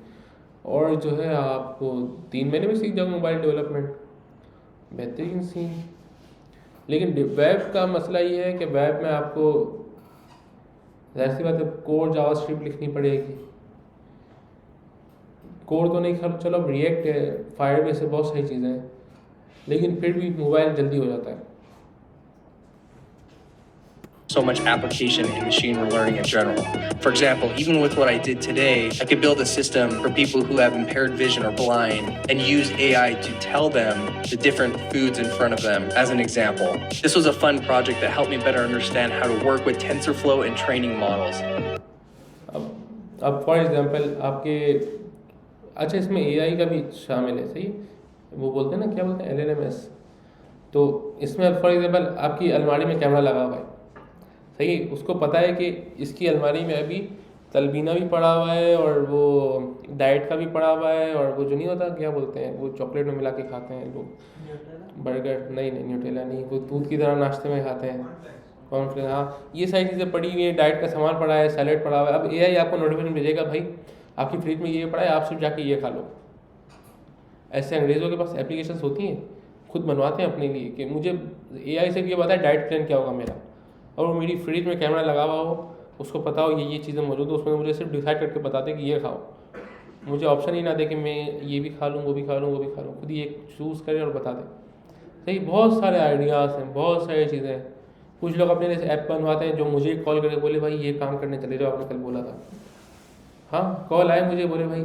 और जो है आपको 3 महीने में सीख जाओ मोबाइल डेवलपमेंट, बेहतरीन सीन। लेकिन वेब का मसला ये है कि वेब में आपको जाहिर सी बात है कोड जावास्क्रिप्ट लिखनी पड़ेगी, कोड तो नहीं, खैर चलो रिएक्ट है, फायरबेस है, बहुत सारी चीज़ें हैं, लेकिन फिर भी मोबाइल जल्दी हो जाता है। so much application in machine learning in general. For example, even with what I did today, I could build a system for people who have impaired vision or blind and use AI to tell them the different foods in front of them, as an example. This was a fun project that helped me better understand how to work with TensorFlow and training models. अब फॉर एग्जांपल आपके अच्छा इसमें AI का भी शामिल है, सही, वो बोलते हैं ना क्या बोलते हैं LLMS। तो इसमें फॉर एग्जांपल आपकी अलमारी में कैमरा लगा हुआ है, सही, उसको पता है कि इसकी अलमारी में अभी तलबीना भी पड़ा हुआ है और वो डाइट का भी पड़ा हुआ है, और वो जो नहीं होता क्या बोलते हैं वो चॉकलेट में मिला के खाते हैं लोग, बर्गर, नहीं नहीं न्यूटेला नहीं, वो दूध की तरह नाश्ते में खाते हैं, कॉर्नफ्लेक्स, हाँ, ये सारी चीज़ें पड़ी हुई है, डाइट का सामान पड़ा है, सैलेड पड़ा हुआ है। अब एआई आपको नोटिफिकेशन भेजेगा, भाई आपकी फ्रिज में ये पड़ा है, आप सिर्फ जाके ये खा लो। ऐसे अंग्रेज़ों के पास एप्लीकेशंस होती हैं, खुद बनवाते हैं अपने लिए कि मुझे एआई से भी ये बताए डाइट प्लान क्या होगा मेरा, और वो मेरी फ्रिज में कैमरा लगा हुआ हो, उसको पता हो ये चीज़ें मौजूद हो, उसमें मुझे सिर्फ डिसाइड करके बताते कि ये खाओ, मुझे ऑप्शन ही ना दे कि मैं ये भी खा लूँ, वो भी खा लूँ, वो भी खा लूँ, खुद ही एक चूज़ करे और बता दे। सही, बहुत सारे आइडियाज़ हैं, बहुत सारी चीज़ें हैं। कुछ लोग अपने जैसे ऐप बनवाते हैं जो मुझे कॉल करके बोले भाई ये काम करने चले जाओ, आपने कल बोला था, हाँ कॉल आए मुझे, बोले भाई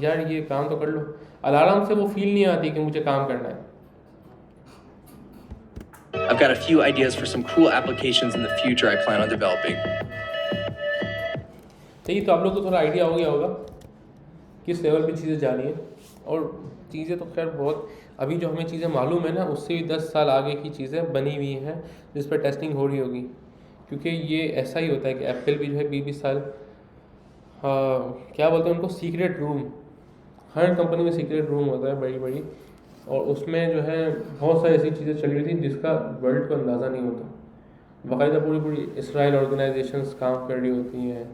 यार ये काम तो कर लो, अलार्म से वो फील नहीं आती कि मुझे काम करना है। I've got a few ideas for some cool applications in the future I plan on developing. सही, तो आप लोग को थोड़ा आइडिया हो गया होगा किस लेवल पे चीज़ें जा रही हैं, और चीज़ें तो खैर बहुत, अभी जो हमें चीज़ें मालूम है ना उससे भी 10 साल आगे की चीज़ें बनी हुई हैं जिस पर टेस्टिंग हो रही होगी, क्योंकि ये ऐसा ही होता है कि एप्पल भी जो है 20-20 साल, क्या बोलते हैं उनको, सीक्रेट रूम, हर कंपनी में सीक्रेट रूम होता है बड़ी बड़ी, और उसमें जो है बहुत सारी ऐसी चीज़ें चल रही थी जिसका वर्ल्ड को अंदाज़ा नहीं होता, बाकायदा पूरी पूरी इसराइल ऑर्गेनाइजेशंस काम कर रही होती हैं,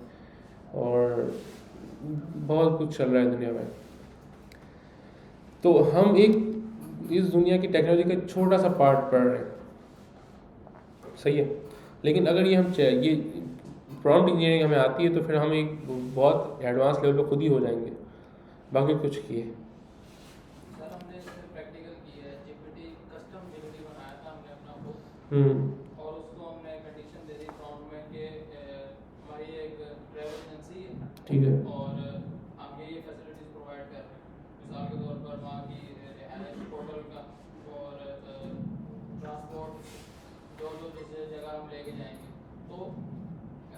और बहुत कुछ चल रहा है दुनिया में। तो हम एक इस दुनिया की टेक्नोलॉजी का छोटा सा पार्ट पढ़ रहे हैं, सही है, लेकिन अगर ये ये प्रॉम्प्ट इंजीनियरिंग हमें आती है तो फिर हम एक बहुत एडवांस लेवल पे खुद ही हो जाएंगे, बाकी कुछ किए। सर हमने इसमें प्रैक्टिकल किया है, जीपीटी कस्टम जीपीटी बनाया था हमने अपना खुद, और उसको हमने कंडीशन दे दी प्रॉम्प्ट में कि हमारी एक ट्रैवल एजेंसी है, ठीक है, और हम ये फैसिलिटीज प्रोवाइड कर रहे हैं, मिसाल के तौर पर वहाँ की रिहायश, होटल का और ट्रांसपोर्ट, जो जो जिस जगह हम लेके जाएंगे, तो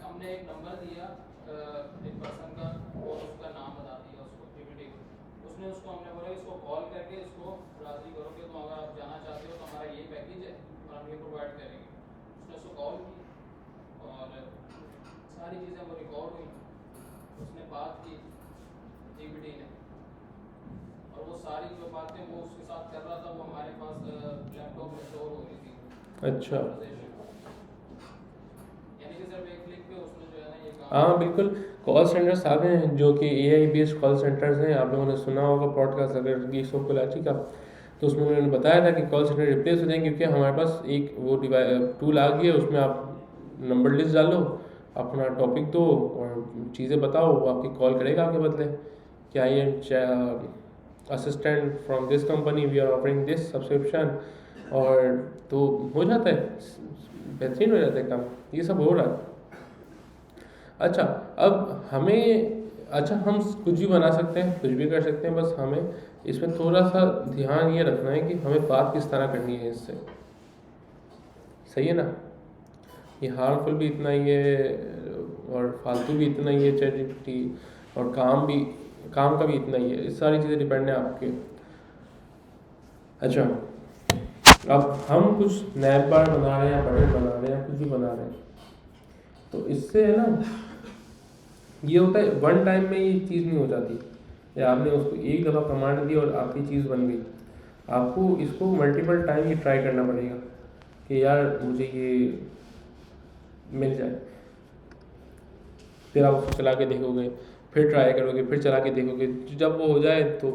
हमने एक नंबर दिया एक पर्सन का, और उसका नाम बता दिया उसको जीपीटी को, उसने उसको हमने बोला इसको कॉल करके इसको राजी करो कि तुम अगर आप जाना चाहते हो तो हमारा ये पैकेज है और हम ये प्रोवाइड करेंगे। उसने उसको कॉल की और सारी चीज़ें वो रिकॉर्ड हुई, उसने बात की जीपीटी ने, और वो सारी जो बातें वो उसके साथ कर रहा था वो हमारे पास लैपटॉप में स्टोर हो रही थी। अच्छा, यानी कि सिर्फ एक क्लिक पे उसने जो है ना ये काम, हाँ बिल्कुल, कॉल सेंटर्स आ गए हैं जो कि एआई बेस्ड कॉल सेंटर्स हैं। आप लोगों ने सुना होगा पॉडकास्ट अगर गीक्स ऑफ कोलाची का, तो उसमें उन्होंने बताया था कि कॉल सेंटर रिप्लेस हो जाएंगे, क्योंकि हमारे पास एक वो टूल आ गया है, उसमें आप नंबर लिस्ट डालो, अपना टॉपिक दो और चीज़ें बताओ, वो आपकी कॉल करेगा आपके बदले कि I am assistant from this company, we are offering this subscription, और तो हो जाता है, बेहतरीन हो जाता है काम, ये सब हो रहा है। अच्छा, अब हमें, अच्छा हम कुछ भी बना सकते हैं, कुछ भी कर सकते हैं, बस हमें इसमें थोड़ा सा ध्यान ये रखना है कि हमें बात किस तरह करनी है इससे, सही है ना। ये हार्मफुल भी इतना ही है और फालतू भी इतना ही है चैटजीपीटी, और काम का भी इतना ही है, इस सारी चीज़ें डिपेंड है आपके। अच्छा, अब हम कुछ नैप बार बना रहे हैं, बटन बना रहे हैं, कुछ भी बना रहे हैं, तो इससे है ना ये होता है वन टाइम में ये चीज़ नहीं हो जाती, या आपने उसको एक दफ़ा कमांड दी और आपकी चीज़ बन गई, आपको इसको मल्टीपल टाइम ये ट्राई करना पड़ेगा कि यार मुझे ये मिल जाए, फिर आप उसको चला के देखोगे, फिर ट्राई करोगे, फिर चला के देखोगे, जब वो हो जाए तो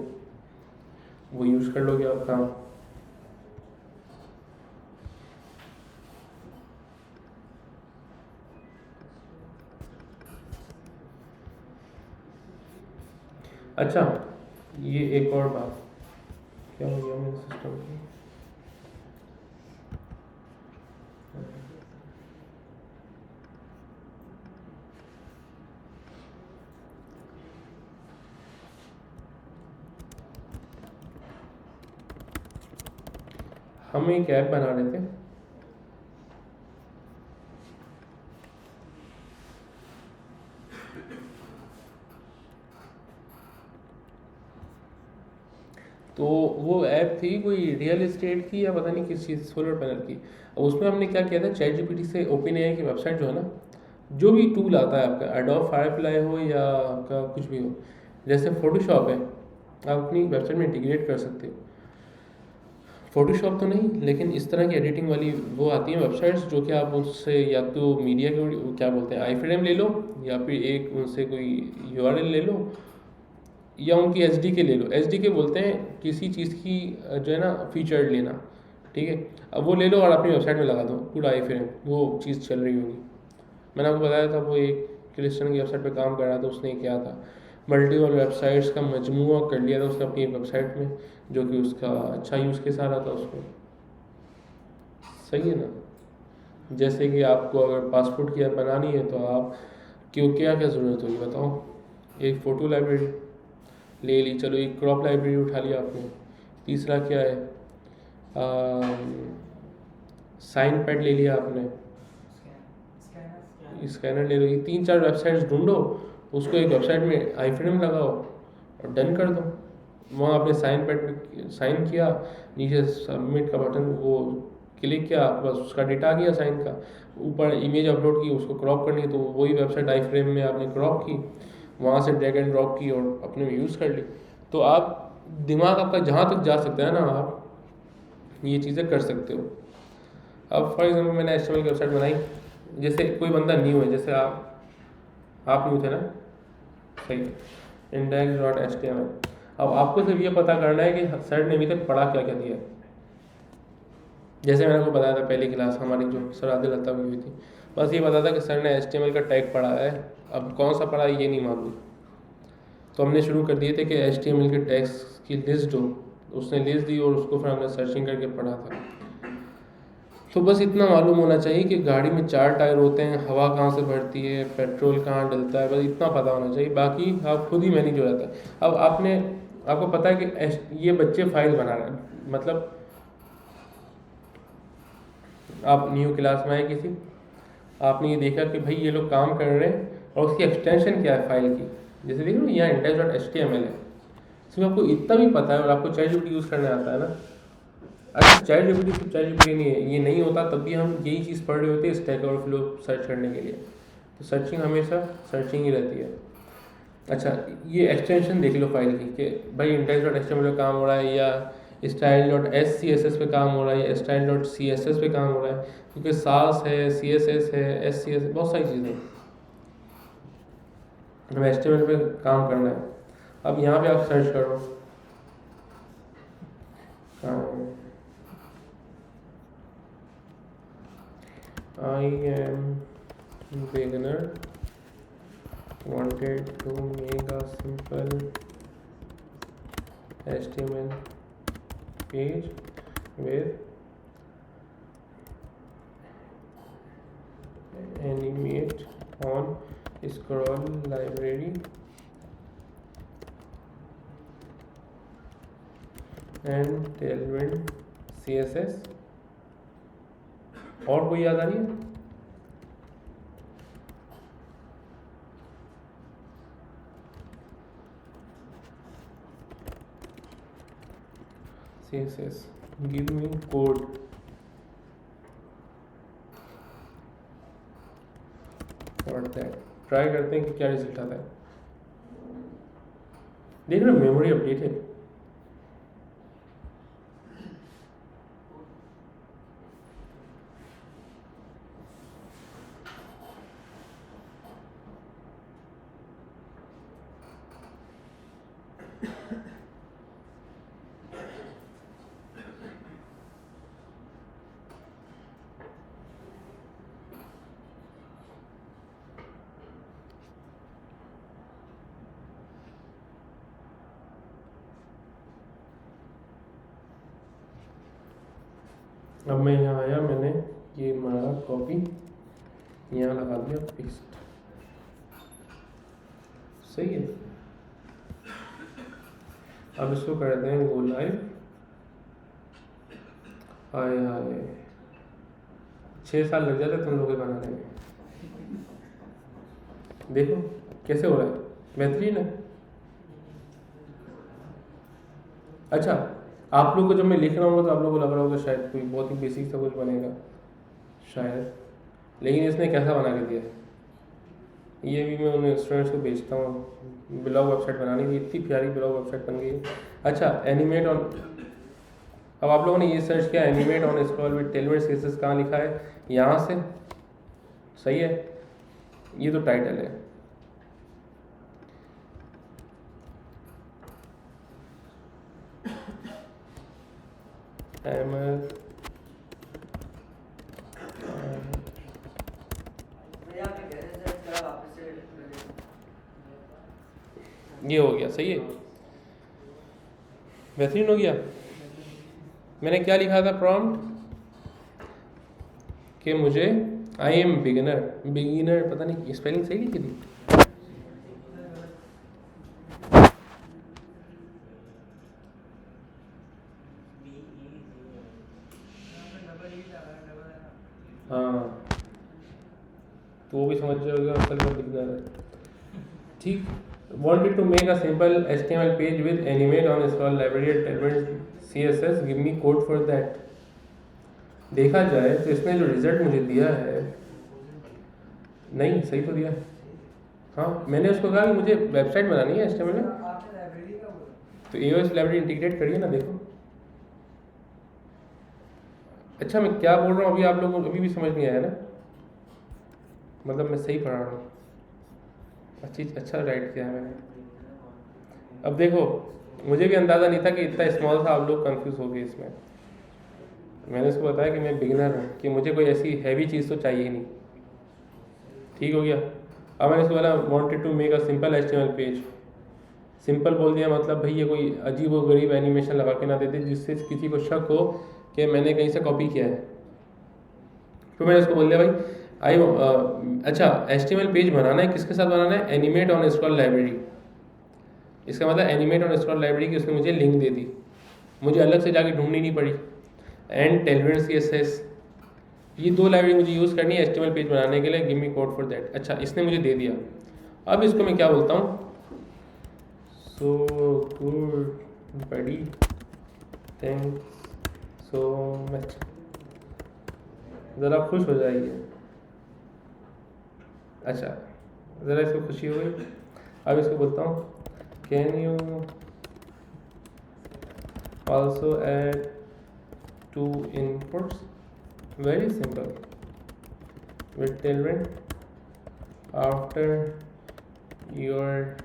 वो यूज़ कर लोगे आप काम। अच्छा, ये एक और बात, क्या हो गया मेरे सिस्टम की, हम एक ऐप बना रहे थे, तो वो ऐप थी कोई रियल एस्टेट की या पता नहीं किस चीज़, सोलर पैनल की। अब उसमें हमने क्या किया था, चैट जीपीटी से ओपन एआई की वेबसाइट जो है ना, जो भी टूल आता है आपका, एडोब फायरफ्लाई हो या आपका कुछ भी हो, जैसे फोटोशॉप है, आप अपनी वेबसाइट में इंटीग्रेट कर सकते हो। फोटोशॉप तो नहीं, लेकिन इस तरह की एडिटिंग वाली वो आती हैं वेबसाइट्स, जो कि आप उससे या तो मीडिया के क्या बोलते हैं आई फ्रेम ले लो, या फिर एक उनसे कोई यूआरएल ले लो, या उनकी एसडीके ले लो। एसडीके बोलते हैं किसी चीज़ की जो है ना फीचर लेना, ठीक है। अब वो ले लो और अपनी वेबसाइट में लगा दो पूरा आई फ्रेम, वो चीज़ चल रही होगी। मैंने आपको बताया था वो एक क्रिश्चियन की वेबसाइट पे काम कर रहा था, उसने क्या था, मल्टीपल वेबसाइट्स का मजमूआ कर लिया था उसने अपनी एक वेबसाइट में, जो कि उसका अच्छा यूज़ केस आ रहा था उसको। सही है ना। जैसे कि आपको अगर पासपोर्ट की ऐप बनानी है तो आप क्यों क्या क्या ज़रूरत होगी बताओ। एक फ़ोटो लाइब्रेरी ले ली, चलो एक क्रॉप लाइब्रेरी उठा लिया आपने। तीसरा क्या है, साइन पैड ले लिया आपने, स्कैनर ले लो। ये 3-4 वेबसाइट्स ढूंढो, उसको एक वेबसाइट में आई फ्रेम लगाओ और डन कर दो। वहाँ आपने साइन पैड पे साइन किया, नीचे सबमिट का बटन वो क्लिक किया, बस उसका डेटा आ गया साइन का। ऊपर इमेज अपलोड की, उसको क्रॉप करनी है तो वही वेबसाइट आई फ्रेम में आपने क्रॉप की, वहाँ से ड्रैग एंड ड्रॉप की और अपने में यूज़ कर ली। तो आप दिमाग आपका जहाँ तक जा सकता है ना, आप ये चीज़ें कर सकते हो। अब फॉर एग्जाम्पल मैंने HTML की वेबसाइट बनाई, जैसे कोई बंदा न्यू है, जैसे आप न्यू थे ना, सही, index.html। अब आपको सिर्फ ये पता करना है कि सर ने अभी तक पढ़ा क्या क्या दिया है। जैसे मैंने आपको बताया था पहली क्लास हमारी जो सर आदिल लता की हुई थी, बस ये पता था कि सर ने HTML का टैग पढ़ा है, अब कौन सा पढ़ा है ये नहीं मालूम। तो हमने शुरू कर दिए थे कि HTML के टैग्स की लिस्ट जो उसने लिस्ट दी और उसको फिर हमने सर्चिंग करके पढ़ा था। तो बस इतना मालूम होना चाहिए कि गाड़ी में 4 टायर होते हैं, हवा कहाँ से भरती है, पेट्रोल कहाँ डलता है, बस इतना पता होना चाहिए, बाकी आप खुद ही मैनेज हो जाता है। अब आपको पता है कि ये बच्चे फाइल बना रहे हैं, मतलब आप न्यू क्लास में आए किसी, आपने ये देखा कि भाई ये लोग काम कर रहे हैं और उसकी एक्सटेंशन क्या है फाइल की, जैसे देख लो यहाँ index.html है, इसमें आपको इतना भी पता है और आपको चैट जीपीटी यूज़ करने आता है ना। अगर चैट जीपीटी नहीं है, ये नहीं होता तब भी हम यही चीज़ पढ़ रहे होते हैं स्टैक ओवरफ्लो सर्च करने के लिए। तो सर्चिंग हमेशा सर्चिंग ही रहती है। अच्छा, ये एक्सटेंशन देख लो फाइल की कि भाई index.html पे काम हो रहा है या style.scss पे काम हो रहा है या style.css पे काम हो रहा है, क्योंकि सास है, CSS है, SCSS, बहुत सारी चीज़ें हमें HTML पे काम करना है। अब यहाँ पे आप सर्च करो, I am beginner, wanted to make a simple HTML page with animate on scroll library and tailwind CSS। और कोई याद आ रही है? CSS, give me code। और ट्राई करते हैं कि क्या रिजल्ट आता है। देख रहे हो मेमोरी अपडेट है। अब मैं यहाँ आया, मैंने ये मारा कॉपी, यहाँ लगा दिया पेस्ट, सही है। अब इसको करते हैं गो लाइव। हाय हाय, 6 साल लग जाते तुम लोग के बनाने में। देखो कैसे हो रहा है, बेहतरीन है। अच्छा, आप लोग को जब मैं लिख रहा हूँ तो आप लोगों को लग रहा होगा शायद कोई बहुत ही बेसिक सा कुछ बनेगा शायद, लेकिन इसने कैसा बना के दिया है। ये भी मैं उन स्टूडेंट्स को भेजता हूँ। ब्लॉग वेबसाइट बनानी थी, इतनी प्यारी ब्लॉग वेबसाइट बन गई है। अच्छा, एनिमेट ऑन, अब आप लोगों ने ये सर्च किया animate on scroll with Tailwind CSS, कहाँ लिखा है, यहाँ से, सही है, ये तो टाइटल है। ये हो गया, सही है, बेहतरीन हो गया। मैंने क्या लिखा था प्रॉम्प्ट कि मुझे आई एम बिगिनर, बिगिनर पता नहीं स्पेलिंग सही लिखी थी, हाँ तो वो भी समझ जाओगे असल में बिगिनर है, ठीक। Wanted to make a simple HTML page with animate on scroll library and element CSS, give me code for that। देखा जाए तो इसने जो रिजल्ट मुझे दिया है, नहीं सही तो दिया, हाँ मैंने उसको कहा कि मुझे वेबसाइट बनानी है HTML में, तो AOS लाइब्रेरी इंटीग्रेट करिए ना, देखो। अच्छा मैं क्या बोल रहा हूँ अभी आप लोगों को अभी भी समझ नहीं आया ना, मतलब मैं सही पढ़ा रहा हूँ, अच्छा राइट किया है मैंने। अब देखो मुझे भी अंदाज़ा नहीं था कि इतना स्मॉल था, आप लोग कंफ्यूज हो गए इसमें। मैंने उसको बताया कि मैं बिगिनर हूँ, कि मुझे कोई ऐसी हैवी चीज़ तो चाहिए ही नहीं, ठीक हो गया। अब मैंने उसको बोला wanted to make a simple HTML page, simple बोल दिया मतलब भाई ये कोई अजीब व गरीब एनिमेशन लगा के ना देते जिससे किसी को शक हो कि मैंने कहीं से कॉपी किया है। तो मैंने उसको बोल दिया भाई अच्छा HTML पेज बनाना है, किसके साथ बनाना है, एनिमेट ऑन स्क्रॉल लाइब्रेरी। इसका मतलब एनिमेट ऑन स्क्रॉल लाइब्रेरी की उसने मुझे लिंक दे दी, मुझे अलग से जाके ढूंढनी नहीं पड़ी। एंड टेलमेंट CSS, ये दो लाइब्रेरी मुझे यूज़ करनी है HTML पेज बनाने के लिए, give me code for that. अच्छा इसने मुझे दे दिया, अब इसको मैं क्या बोलता हूँ, सो गुड बडी थैंक्स सो मच, ज़रा खुश हो जाइए। अच्छा ज़रा इसको खुशी हो गई, अब इसको बोलता हूँ can you also add 2 inputs, very simple, with tailwind after your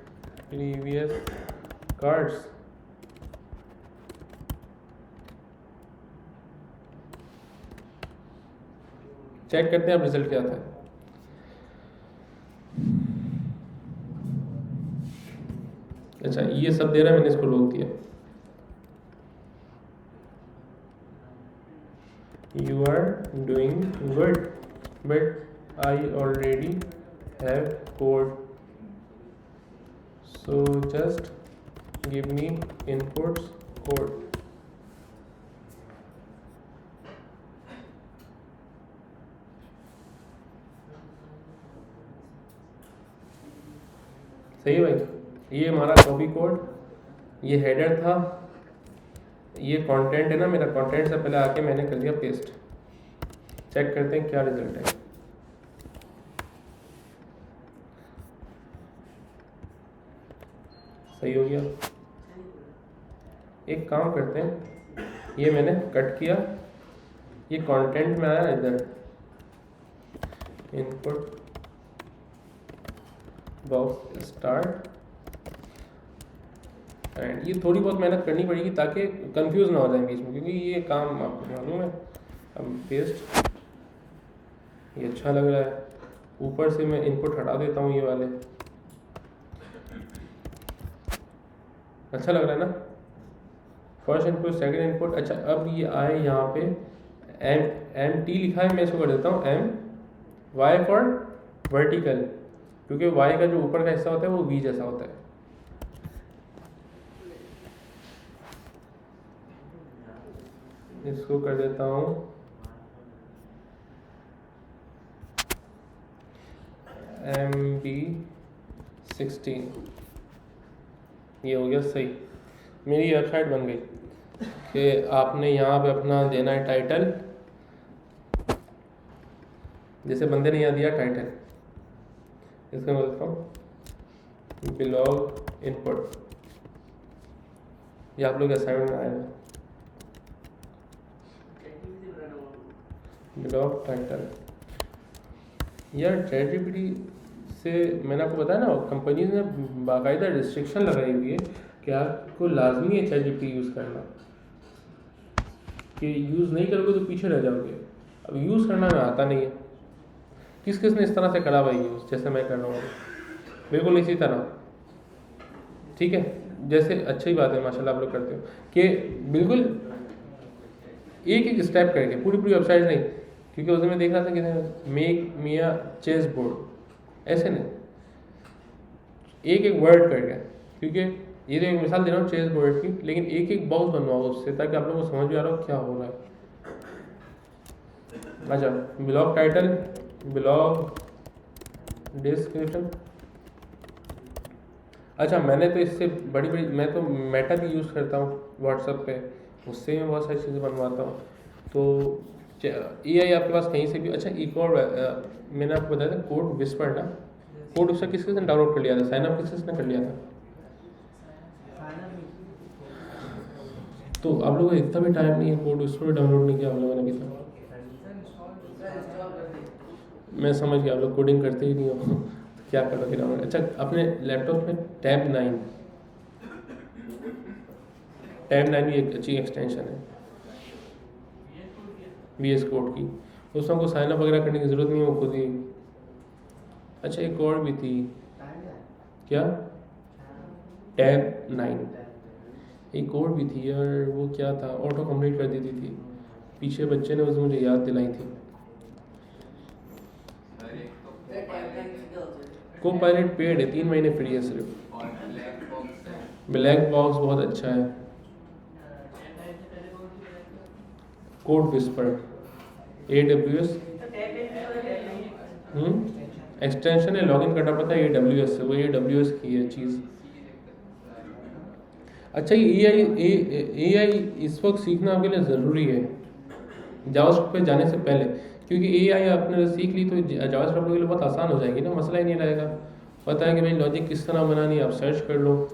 previous cards। Check करते हैं अब रिजल्ट क्या आता है। अच्छा ये सब दे रहा है, मैंने इसको रोक दिया। You are doing good, but I already have code, so just give me inputs code। सही है भाई, ये हमारा कॉपी कोड, ये हेडर था, ये कंटेंट है ना मेरा, कंटेंट से पहले आके मैंने कर दिया पेस्ट। चेक करते हैं क्या रिजल्ट है। सही हो गया। एक काम करते हैं, ये मैंने कट किया, ये कंटेंट में आया इधर, इनपुट बॉक्स स्टार्ट, एंड ये थोड़ी बहुत मेहनत करनी पड़ेगी ताकि कंफ्यूज ना हो जाए बीच में, क्योंकि ये काम आपको मालूम है। अब पेस्ट, ये अच्छा लग रहा है, ऊपर से मैं इनपुट हटा देता हूँ ये वाले, अच्छा लग रहा है ना, फर्स्ट इनपुट सेकंड इनपुट। अच्छा अब ये आए यहाँ पे MT लिखा है, मैं इसको कर देता हूँ MY फॉर वर्टिकल, क्योंकि Y का जो ऊपर का हिस्सा होता है वो V जैसा होता है। इसको कर देता हूँ MB16, ये हो गया सही। मेरी वेबसाइट बन गई कि आपने यहाँ पे अपना देना है टाइटल, जैसे बंदे ने यहाँ दिया टाइटल, इसका मैं बोलता हूँ ब्लॉग इनपुट, ये आप लोग असाइनमेंट में आएगा ब्लॉग टाइटल। यार ChatGPT से मैंने आपको बताया ना, कंपनीज ने बाकायदा रिस्ट्रिक्शन लगाई हुई है कि आपको लाजमी है ChatGPT यूज़ करना, कि यूज़ नहीं करोगे तो पीछे रह जाओगे। अब यूज़ करना में आता नहीं है। किस किस ने इस तरह से करा भाई यूज़, जैसे मैं कर रहा हूँ बिल्कुल इसी तरह, ठीक है। जैसे अच्छी बात है माशाल्लाह आप लोग करते हो कि बिल्कुल एक एक स्टेप करके, पूरी पूरी वेबसाइट नहीं, क्योंकि उसमें मैं देख रहा था कि मेक मिया चेस बोर्ड, ऐसे नहीं, एक एक वर्ड करके, क्योंकि ये तो एक मिसाल दे रहा हूँ चेस बोर्ड की, लेकिन एक एक बॉक्स बनवाओ उससे, ताकि आप लोगों को समझ में आ रहा हो क्या हो रहा है। अच्छा, ब्लॉग टाइटल, ब्लॉग डिस्क्रिप्शन। अच्छा, मैंने तो इससे बड़ी बड़ी, मैं तो मेटा भी यूज़ करता हूँ व्हाट्सएप पे, उससे मैं बहुत सारी चीज़ें बनवाता हूँ। तो AI आपके पास कहीं से भी। अच्छा, एक और मैंने आपको बताया था कोड विस्पर ना, कोड विस्पर किस किसने डाउनलोड कर लिया था, साइन अप किस किसने कर लिया था? तो आप लोगों को इतना भी टाइम नहीं है, कोड विस्पर डाउनलोड नहीं किया आप लोगों ने अभी तक। मैं समझ गया आप लोग कोडिंग करते ही नहीं हो क्या करोगे डाउनलोड। अच्छा, अपने लैपटॉप में टैब 9 भी एक अच्छी एक्सटेंशन है VS कोड की, उसमें आपको साइन अप वगैरह करने की ज़रूरत नहीं है, वो खुद ही। अच्छा, एक और भी थी, क्या टैब 9, एक और भी थी यार, वो क्या था, ऑटो कंप्लीट कर देती थी, पीछे बच्चे ने उसे मुझे याद दिलाई थी। कोपायलट पेड है, 3 महीने फ्री है सिर्फ। ब्लैक बॉक्स बहुत अच्छा है। कोड विस्पर AWS एक्सटेंशन है, लॉगिन करना पड़ता है AWS से, वो AWS की है चीज़। अच्छा, ये AI इस वक्त सीखना आपके लिए ज़रूरी है जावास्क्रिप्ट पे जाने से पहले, क्योंकि AI आपने सीख ली तो जावास्क्रिप्ट के लिए बहुत आसान हो जाएगी ना, मसला ही नहीं रहेगा। पता है कि भाई लॉजिक किस तरह बनानी है, आप सर्च कर लो,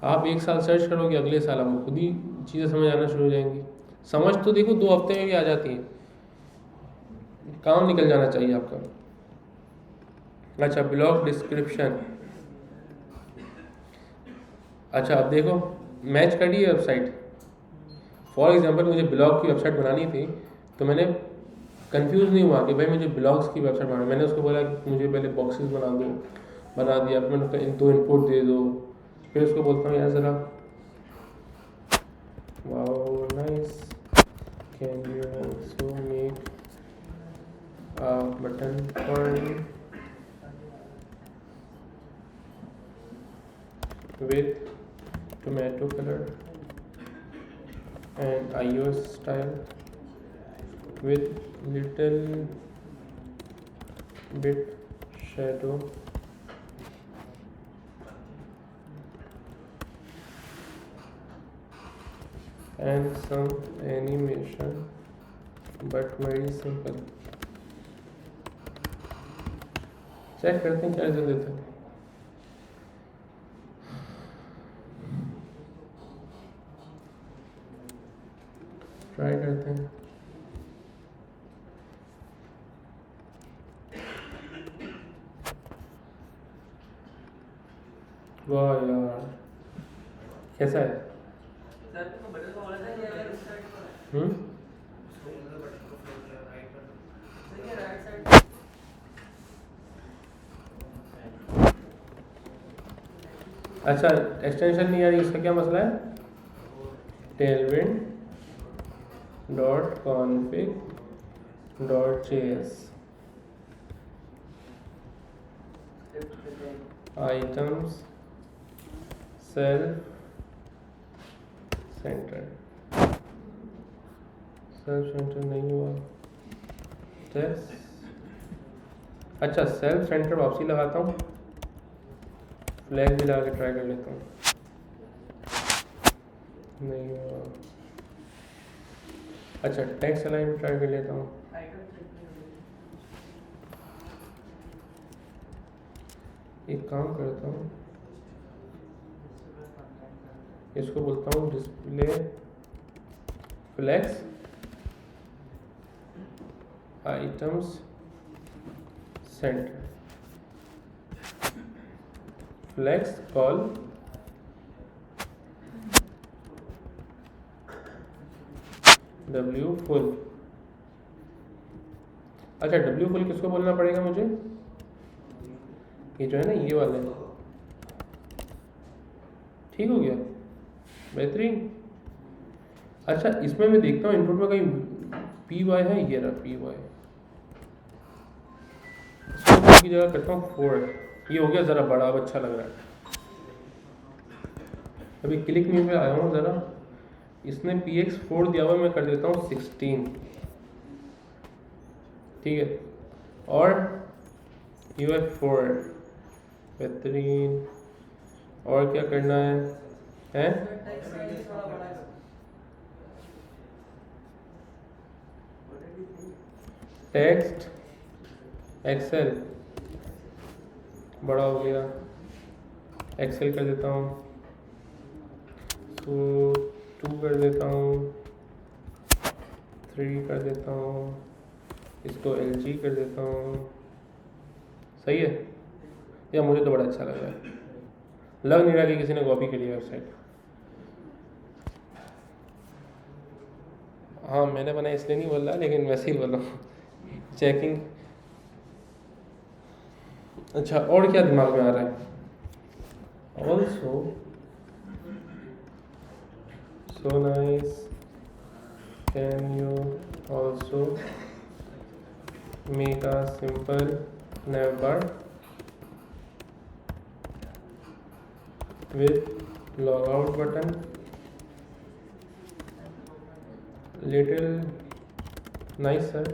आप 1 साल सर्च करोगे, अगले साल आपको खुद ही चीज़ें समझ आना शुरू हो जाएंगी। समझ तो देखो 2 हफ्ते में भी आ जाती है, काम निकल जाना चाहिए आपका। अच्छा, ब्लॉग डिस्क्रिप्शन। अच्छा, अब देखो मैच कर ली है वेबसाइट। फॉर एग्जांपल मुझे ब्लॉग की वेबसाइट बनानी थी, तो मैंने कंफ्यूज नहीं हुआ कि भाई मुझे ब्लॉग्स की वेबसाइट बनानी। मैंने उसको बोला कि मुझे पहले बॉक्सेस बना दो, बना दिया, फिर मैंने 2 इनपुट दे दो, फिर उसको बोलता हूँ यार ज़रा wow nice, can you also make a button for me with tomato color and iOS style with little bit shadow and some animation but very simple। Check करते हैं क्या रिजल्ट देता है। ट्राई करते हैं। वाह यार, कैसा है? अच्छा, एक्सटेंशन नहीं आ रही, इसका क्या मसला है? tailwind.config.js items self center नहीं हुआ टेक्स्ट। अच्छा, सेल्फ सेंटर वापसी लगाता हूँ, फ्लैग भी लगा के ट्राई कर लेता हूँ। नहीं हुआ। अच्छा टेक्स्ट अलाइन ट्राई कर लेता हूँ। एक काम करता हूँ, इसको बोलता हूँ display flex items center flex col W full. अच्छा W फुल किसको बोलना पड़ेगा मुझे? ये जो है ना ये वाला है। ठीक हो गया, बेहतरीन। अच्छा इसमें मैं देखता हूँ इनपुट में कहीं PY है, ये रहा PY। इसको की जगह करता हूँ 4। ये हो गया ज़रा बड़ा, अब अच्छा लग रहा है। अभी क्लिक में पे आया हूँ ज़रा, इसने PX 4 दिया हुआ, मैं कर देता हूँ 16। ठीक है, और UI 4 बेहतरीन। और क्या करना है? टेक्स्ट एक्सेल बड़ा हो गया, एक्सेल कर देता हूँ, तो 2 कर देता हूँ, 3 कर देता हूँ, इसको LG कर देता हूँ। सही है या? मुझे तो बड़ा अच्छा लग रहा है, लग नहीं रहा कि किसी ने कॉपी करी है वेबसाइट। हाँ मैंने बनाया इसलिए नहीं बोल रहा, लेकिन वैसे ही बोल रहा हूँ, चेकिंग। अच्छा और क्या दिमाग में आ रहा है? Also so nice, can you also make a simple navbar with logout button, little nicer?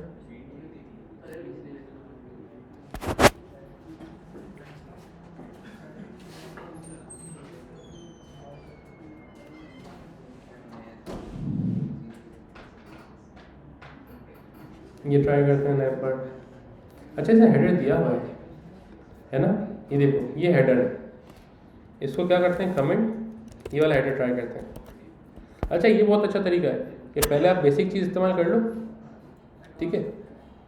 ये ट्राई करते हैं नैप पर। अच्छा इसे हेडर दिया हुआ है ना, ये देखो ये हेडर है। इसको क्या करते हैं, कमेंट, ये वाला हेडर ट्राई करते हैं। अच्छा ये बहुत अच्छा तरीका है कि पहले आप बेसिक चीज़ इस्तेमाल कर लो, ठीक है,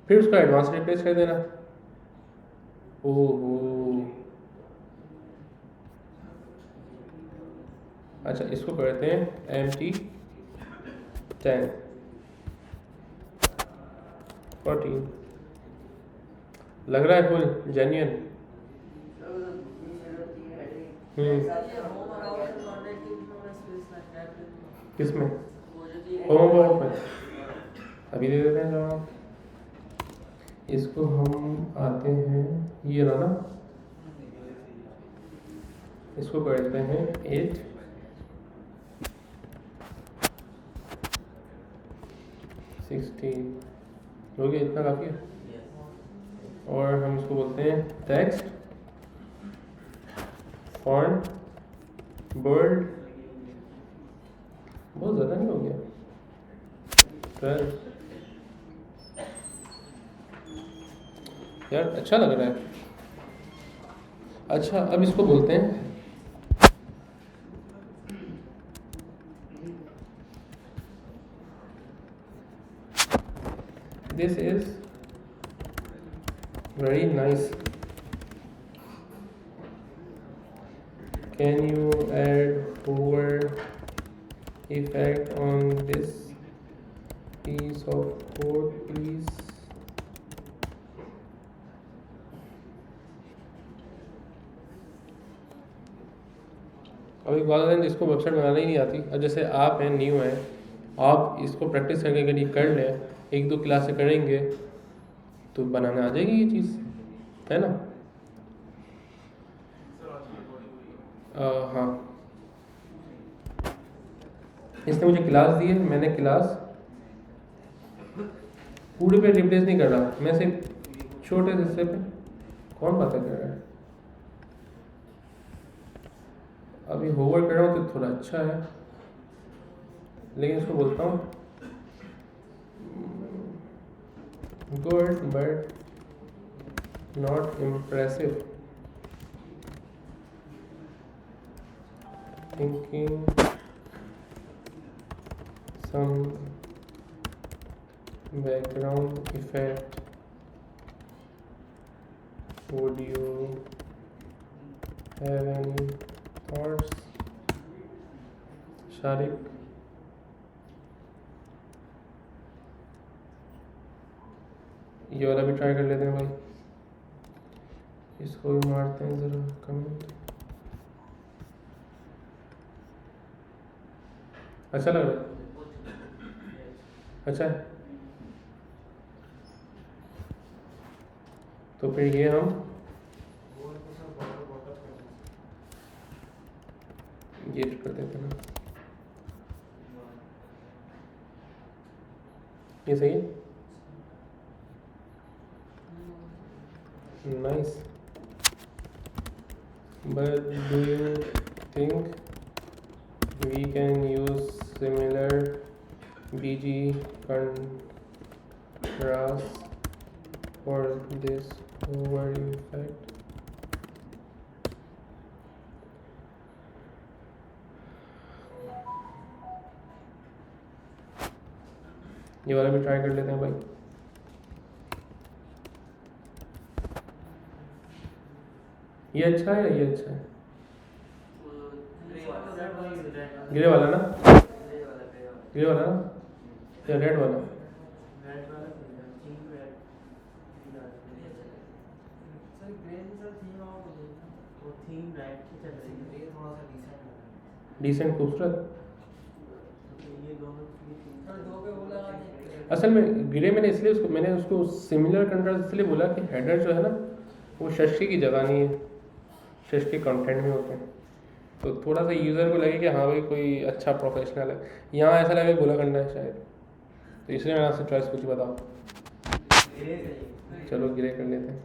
फिर उसका एडवांस रिप्लेस कर देना। ओहो अच्छा इसको करते हैं MT10 14। लग रहा है फुल जेन्युइन। किसमें? होम अबाउट में अभी दे देते हैं जवाब। इसको हम आते हैं, ये रहा ना, इसको करते हैं 8 16। हो गया, इतना काफ़ी है। और हम इसको बोलते हैं टेक्स्ट फॉन्ट बोल्ड, बहुत ज़्यादा नहीं हो गया, 12। यार अच्छा लग रहा है। अच्छा अब इसको बोलते हैं this is very nice, can you add hover effect on this piece of code please? अभी बात है जिसको वेबसाइट बनाना ही नहीं आती, अब जैसे आप हैं न्यू हैं, आप इसको प्रैक्टिस करने के लिए कर लें, 1-2 क्लास से करेंगे तो बनाने आ जाएगी ये चीज़, है ना? हाँ इसने मुझे क्लास दी है, मैंने क्लास पूरे पे रिप्लेस नहीं कर रहा, मैं सिर्फ छोटे से हिस्से पे। कौन बातें कर रहा है? अभी होवर कर रहा हूँ तो थोड़ा अच्छा है। लेकिन इसको बोलता हूँ good but not impressive, thinking some background effect, would you have any thoughts? Shariq, ये वाला भी ट्राई कर लेते हैं भाई, इसको भी मारते हैं ज़रा कमेंट। अच्छा लग रहा है? अच्छा है, तो फिर ये हम ये कर देते हैं ना, ये सही है, nice. But do you think we can use similar BG contrast for this overview effect? ये वाला भी ट्राई कर लेते हैं भाई। ये अच्छा है, ये अच्छा है, ग्रे वाला ना, ग्रे वाला ना या रेड वाला? डिसेंट खूबसूरत। असल में ग्रे मैंने उसको सिमिलर कंट्रास्ट इसलिए बोला कि हेडर जो है ना वो षष्ठी की जगह नहीं है, षष्ठी कंटेंट में होते हैं, तो थोड़ा सा यूज़र को लगे कि हाँ भाई कोई अच्छा प्रोफेशनल है, यहाँ ऐसा लगे गोला कंडा है शायद, तो इसलिए मैंने आपसे चॉइस पूछी, बताओ। चलो ग्रे कर लेते हैं।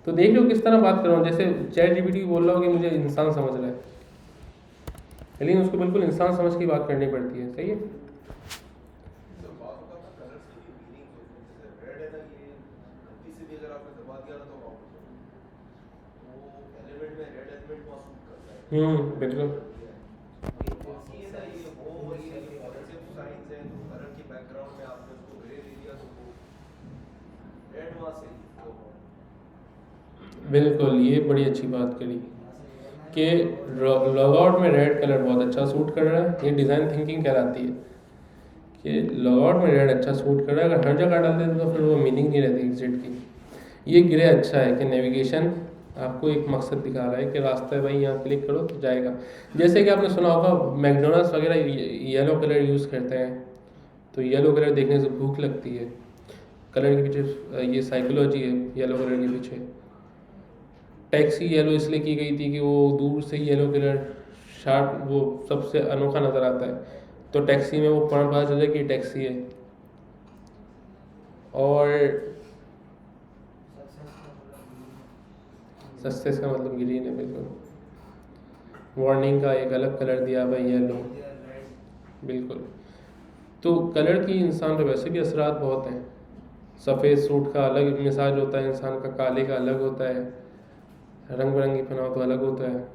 तो देख लो किस तरह बात कर रहा हूँ, जैसे ChatGPT बोल रहा हो कि मुझे इंसान समझ रहा है, लेकिन उसको बिल्कुल इंसान समझ की बात करनी पड़ती है, सही है। बिल्कुल बिल्कुल, ये बड़ी अच्छी बात करी कि लॉगआउट में रेड कलर बहुत अच्छा सूट कर रहा है। ये डिज़ाइन थिंकिंग कहलाती है कि लॉगआउट में रेड अच्छा सूट कर रहा है, अगर हर जगह डाल देते तो फिर वो मीनिंग नहीं रहती एग्जिट की। ये ग्रे अच्छा है कि नेविगेशन आपको एक मकसद दिखा रहा है कि रास्ता है भाई, यहाँ क्लिक करो तो जाएगा। जैसे कि आपने सुना होगा मैकडोनल्ड्स वगैरह येलो कलर यूज़ करते हैं, तो येलो कलर देखने से भूख लगती है, कलर के पीछे ये साइकोलॉजी है येलो कलर के पीछे। टैक्सी येलो इसलिए की गई थी कि वो दूर से येलो कलर शार्प वो सबसे अनोखा नज़र आता है, तो टैक्सी में वो पता चले कि टैक्सी है। और सक्सेस का मतलब ग्रीन है, बिल्कुल। वार्निंग का एक अलग कलर दिया भाई येलो, बिल्कुल। तो कलर की इंसान पे वैसे भी असरात बहुत हैं। सफ़ेद सूट का अलग मिजाज होता है इंसान का, काले का अलग होता है, रंग बिरंगी पहनाओ तो अलग होता है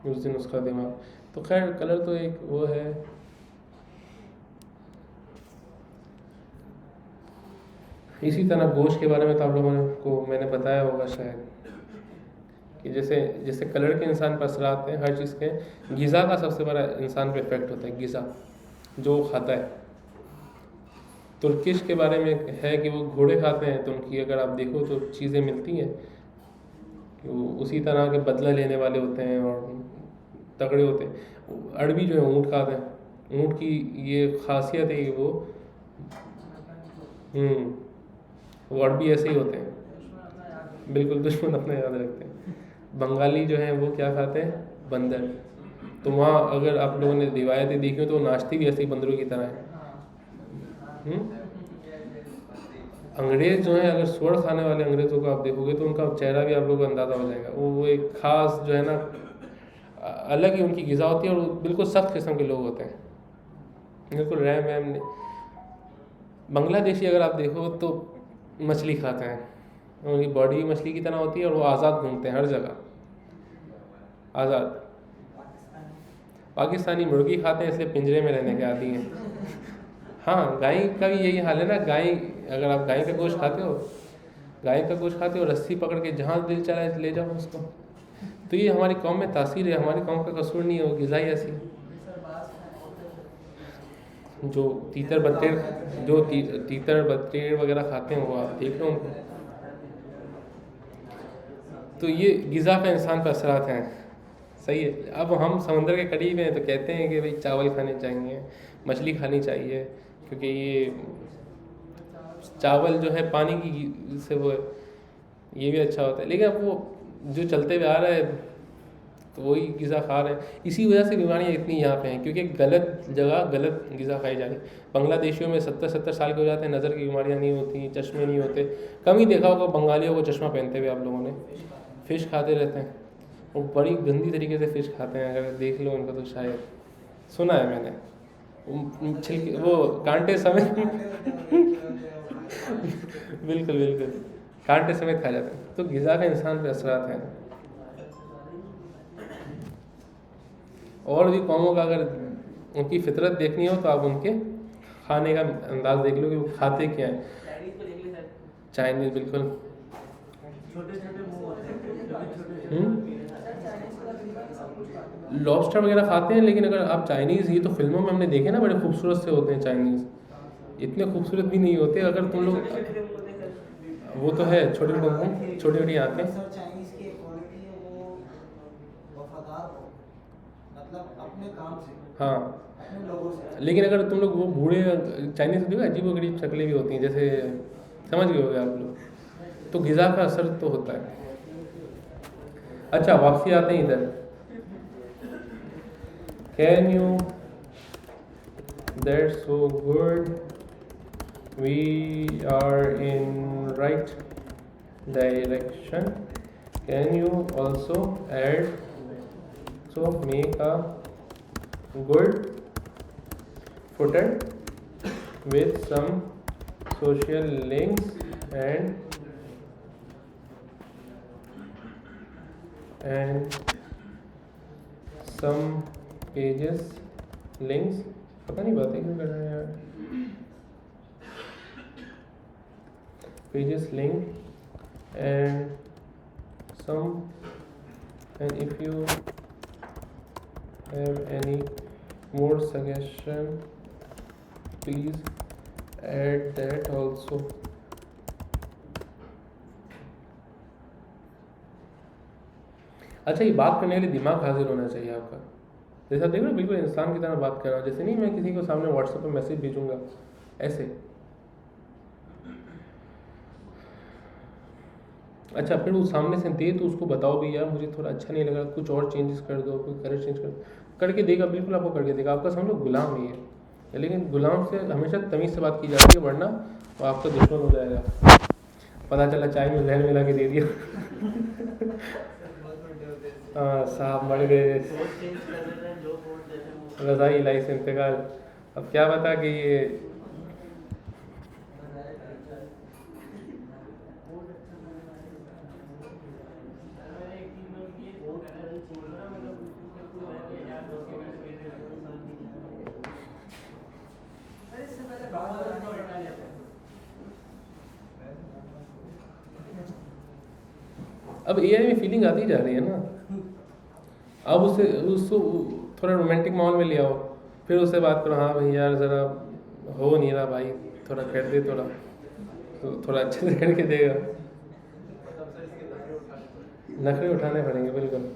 उस दिन उसका दिमाग। तो खैर कलर तो एक वो है। इसी तरह गोश्त के बारे में तो आप लोगों को मैंने बताया होगा शायद कि जैसे जैसे कलर के इंसान पर असरात हैं हर चीज़ के, ग़िज़ा का सबसे बड़ा इंसान पे इफेक्ट होता है, ग़िज़ा जो खाता है। तुर्किश के बारे में है कि वो घोड़े खाते हैं, तो उनकी अगर आप देखो तो चीज़ें मिलती हैं कि वो उसी तरह के बदला लेने वाले होते हैं और तगड़े होते हैं। अरबी जो है ऊँट खाते हैं, ऊँट की ये खासियत है कि वो अरबी ऐसे ही होते हैं, बिल्कुल दुश्मन अपना याद रखते हैं। बंगाली जो है वो क्या खाते हैं, बंदर। तो वहाँ अगर आप लोगों ने रिवायतें देखी हो तो नाश्ती भी ऐसे ही बंदरों की तरह है। अंग्रेज़ जो है, अगर सुअर खाने वाले अंग्रेज़ों को आप देखोगे तो उनका चेहरा भी आप लोगों को अंदाज़ा हो जाएगा। वो एक ख़ास जो है ना अलग ही उनकी ग़िज़ा होती है और बिल्कुल सख्त किस्म के लोग होते हैं। बिल्कुल रैम वैम नहीं। बांग्लादेशी अगर आप देखो तो मछली खाते हैं, उनकी बॉडी भी मछली की तरह होती है और वो आज़ाद घूमते हैं हर जगह, आज़ाद। पाकिस्तानी मुर्गी खाते हैं इसलिए पिंजरे में रहने के आदी हैं। हाँ, गाय का भी यही हाल है ना। गाय, अगर आप गाय का गोश्त खाते हो, रस्सी पकड़ के जहाँ दिल चला है ले जाओ उसको। तो ये हमारी कौम में तासीर है, हमारी कौम का कसूर नहीं है, वो ग़िज़ा ही ऐसी है। जो तीतर बत्तेर वगैरह खाते हैं वो आप देख लो उनको। तो ये ग़िज़ा का इंसान पर असरात हैं, सही है। अब हम समंदर के करीब हैं तो कहते हैं कि भाई चावल खाने चाहिए, मछली खानी चाहिए, क्योंकि ये चावल जो है पानी की से वो है, ये भी अच्छा होता है। लेकिन अब वो जो चलते हुए आ रहा है तो वही ग़िज़ा खा रहे हैं। इसी वजह से बीमारियाँ इतनी यहाँ पे हैं, क्योंकि गलत जगह गलत ग़िज़ा खाई जा रही। बांग्लादेशियों में 70-70 साल के हो जाते हैं, नज़र की बीमारियाँ नहीं होती, चश्मे नहीं होते। कम ही देखा होगा बंगालियों को चश्मा पहनते हुए आप लोगों ने। फ़िश खाते रहते हैं, वो बड़ी गंदी तरीके से फ़िश खाते हैं, अगर देख लो उनको तो शायद सुना है मैंने। छिलके वो कांटे समेत बिल्कुल बिल्कुल कांटे समेत खा जाते हैं। तो ग़िज़ा का इंसान पे असरात हैं। और भी कौमों का अगर उनकी फितरत देखनी हो तो आप उनके खाने का अंदाज़ देख लो कि वो खाते क्या हैं। चाइनीज़ बिल्कुल लॉबस्टर वगैरह खाते हैं, लेकिन अगर आप चाइनीज़, ये तो फिल्मों में हमने देखे ना, बड़े खूबसूरत से होते हैं चाइनीज़, इतने खूबसूरत भी नहीं होते। अगर तुम लोग, वो तो है छोटे छोटे छोटी छोटी आँखें, चाइनीज की एक क्वालिटी है वो वफादार हो, मतलब अपने काम से, हाँ। अपने लोगों से। लेकिन अगर तुम लोग वो बूढ़े चाइनीज़ देखो, अजीब गरीब शक्लें भी होती हैं, जैसे समझ गए होगे आप लोग। तो ग़िज़ा का असर तो होता है। अच्छा, वापसी आते हैं इधर। Can you, that's so good, we are in right direction, can you also add, so make a good footer with some social links and some pages links। पता नहीं बातें क्यों कर रहे हैं यार। pages link and if you have any more suggestion please add that also। अच्छा, ये बात करने के लिए दिमाग हाजिर होना चाहिए आपका। जैसा देख रहे हो, बिल्कुल इंसान की तरह बात कर रहा हूँ, जैसे नहीं मैं किसी को सामने व्हाट्सएप पे मैसेज भेजूंगा ऐसे। अच्छा, फिर वो सामने से दे तो उसको बताओ भी यार मुझे थोड़ा अच्छा नहीं लगा, कुछ और चेंजेस कर दो, कोई कलर चेंज कर दो, करके देगा, बिल्कुल आपको करके देगा। आपका समझ लो गुलाम नहीं है, लेकिन गुलाम से हमेशा तमीज़ से बात की जाती है, वरना वो आपका दुश्मन हो जाएगा। पता चला चाय में जहर मिला के दे दिया। हाँ साहब मर गए, रज़ाई इलाही से इंतकाल। अब क्या बता कि ये अब एआई में फीलिंग आती जा रही है ना। अब उसको थोड़ा रोमांटिक माहौल में ले आओ, फिर उससे बात करो, हाँ भाई यार ज़रा हो नहीं रहा भाई, थोड़ा कर दे, थोड़ा अच्छे से करके देगा। नखरे उठाने पड़ेंगे बिल्कुल।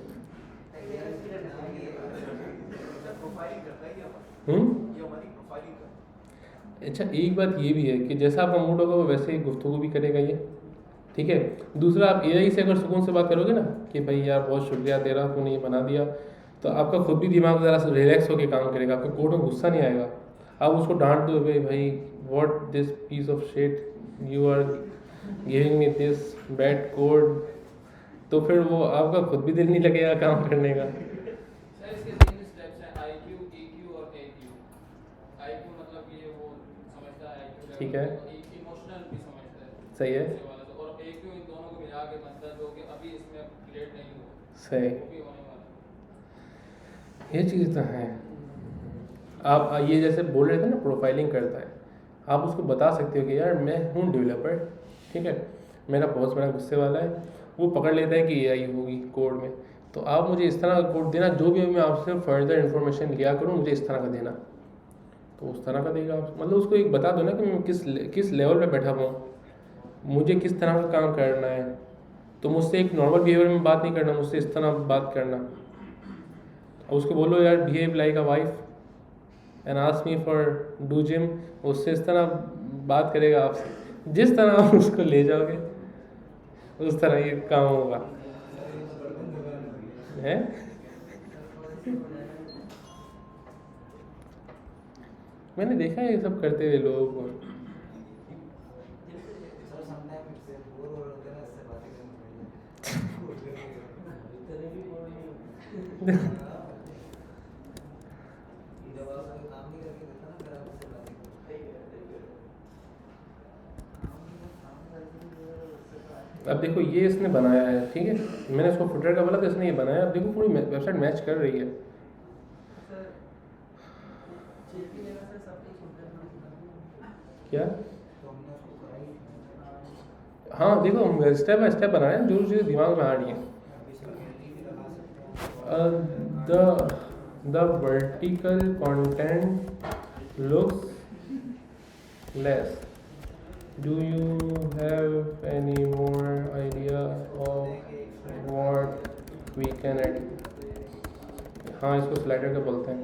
अच्छा, एक बात ये भी है कि जैसा आपका मूड होगा वो वैसे ही गुफ्तगू भी करेगा ये, ठीक है। दूसरा, आप एआई से अगर सुकून से बात करोगे ना कि भाई यार बहुत शुक्रिया तेरा, तूने ये बना दिया, तो आपका खुद भी दिमाग ज़रा सा रिलैक्स होकर काम करेगा, आपके कोड में गुस्सा नहीं आएगा। आप उसको डांट दो, भाई what this piece of shit you are giving me this bad code, तो फिर वो आपका खुद भी दिल नहीं लगेगा काम करने का। सर इसके 3 स्टेप्स हैं, IQ, EQ और AQ। IQ ठीक है, एक इमोशनल भी समझता है सही है, दूसरे वाले से, और एक इन दोनों को मिला के बनता है जो कि अभी इसमें रिलेट नहीं हुआ, सही, वो भी होने वाला है। ये चीज़ तो है। आप ये जैसे बोल रहे थे ना प्रोफाइलिंग करता है, आप उसको बता सकते हो कि यार मैं हूँ डेवलपर, ठीक है, मेरा बॉस बड़ा गुस्से वाला है, वो पकड़ लेता है कि एआई होगी कोड में, तो आप मुझे इस तरह का कोड देना, जो भी मैं आपसे फर्दर इन्फॉर्मेशन लिया करूँ मुझे इस तरह का देना, तो उस तरह का देगा आप। मतलब उसको एक बता दो ना कि मैं किस लेवल पे बैठा हुआ हूँ, मुझे किस तरह का काम करना है, तो मुझसे एक नॉर्मल बिहेवियर में बात नहीं करना, मुझसे इस तरह बात करना। और उसको बोलो यार behave like a wife and ask me for do gym, उससे इस तरह बात करेगा आपसे, जिस तरह आप उसको ले जाओगे उस तरह ये काम होगा है। मैंने देखा है ये सब करते हुए लोगों को। सर समटाइम इससे बोर हो रहे होते हैं ना, इससे बातें करनी पड़ती है। जब आप कोई काम नहीं करके देता ना, फिर आप उससे बातें अब देखो ये इसने बनाया है, ठीक है, मैंने इसको फुटर का बोला तो इसने ये बनाया, अब देखो पूरी वेबसाइट मैच कर रही है। क्या? तो हमने उसको कराई। हाँ देखो हम स्टेप बाय स्टेप बना रहे हैं, जो चीज़ें दिमाग में आ रही हैं। The vertical content looks less. Do you have any more idea of what we can add? हाँ इसको स्लाइडर का बोलते हैं।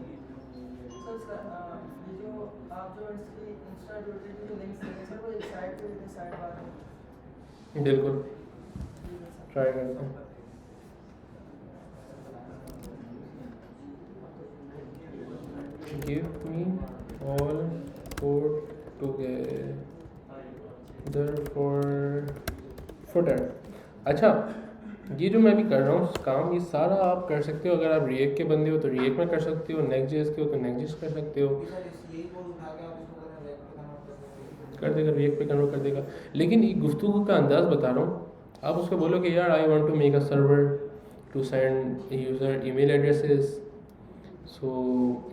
सर ये जो आप जो इसकी इंस्टा जोड़ते हैं जो लिंक्स देंगे सर, वो एक साइड पे एक साइड बार है। बिल्कुल ट्राई करते हैं। Give me all put together for footer। अच्छा ये जो मैं भी कर रहा हूँ काम, ये सारा आप कर सकते हो, अगर आप रिएक्ट के बंदे हो तो रिएक्ट में कर सकते हो, नेक्स्ट जेएस के हो तो नेक्स्ट जेएस कर सकते हो, यही कोड उठा के आप इसको करें वेब पे कन्वर्ट कर देगा, रिएक्ट पे कन्वर्ट कर देगा। लेकिन ये गुफ्तगू का अंदाज बता रहा हूँ, आप उसको बोलो कि यार I want to make a server to send user email addresses, so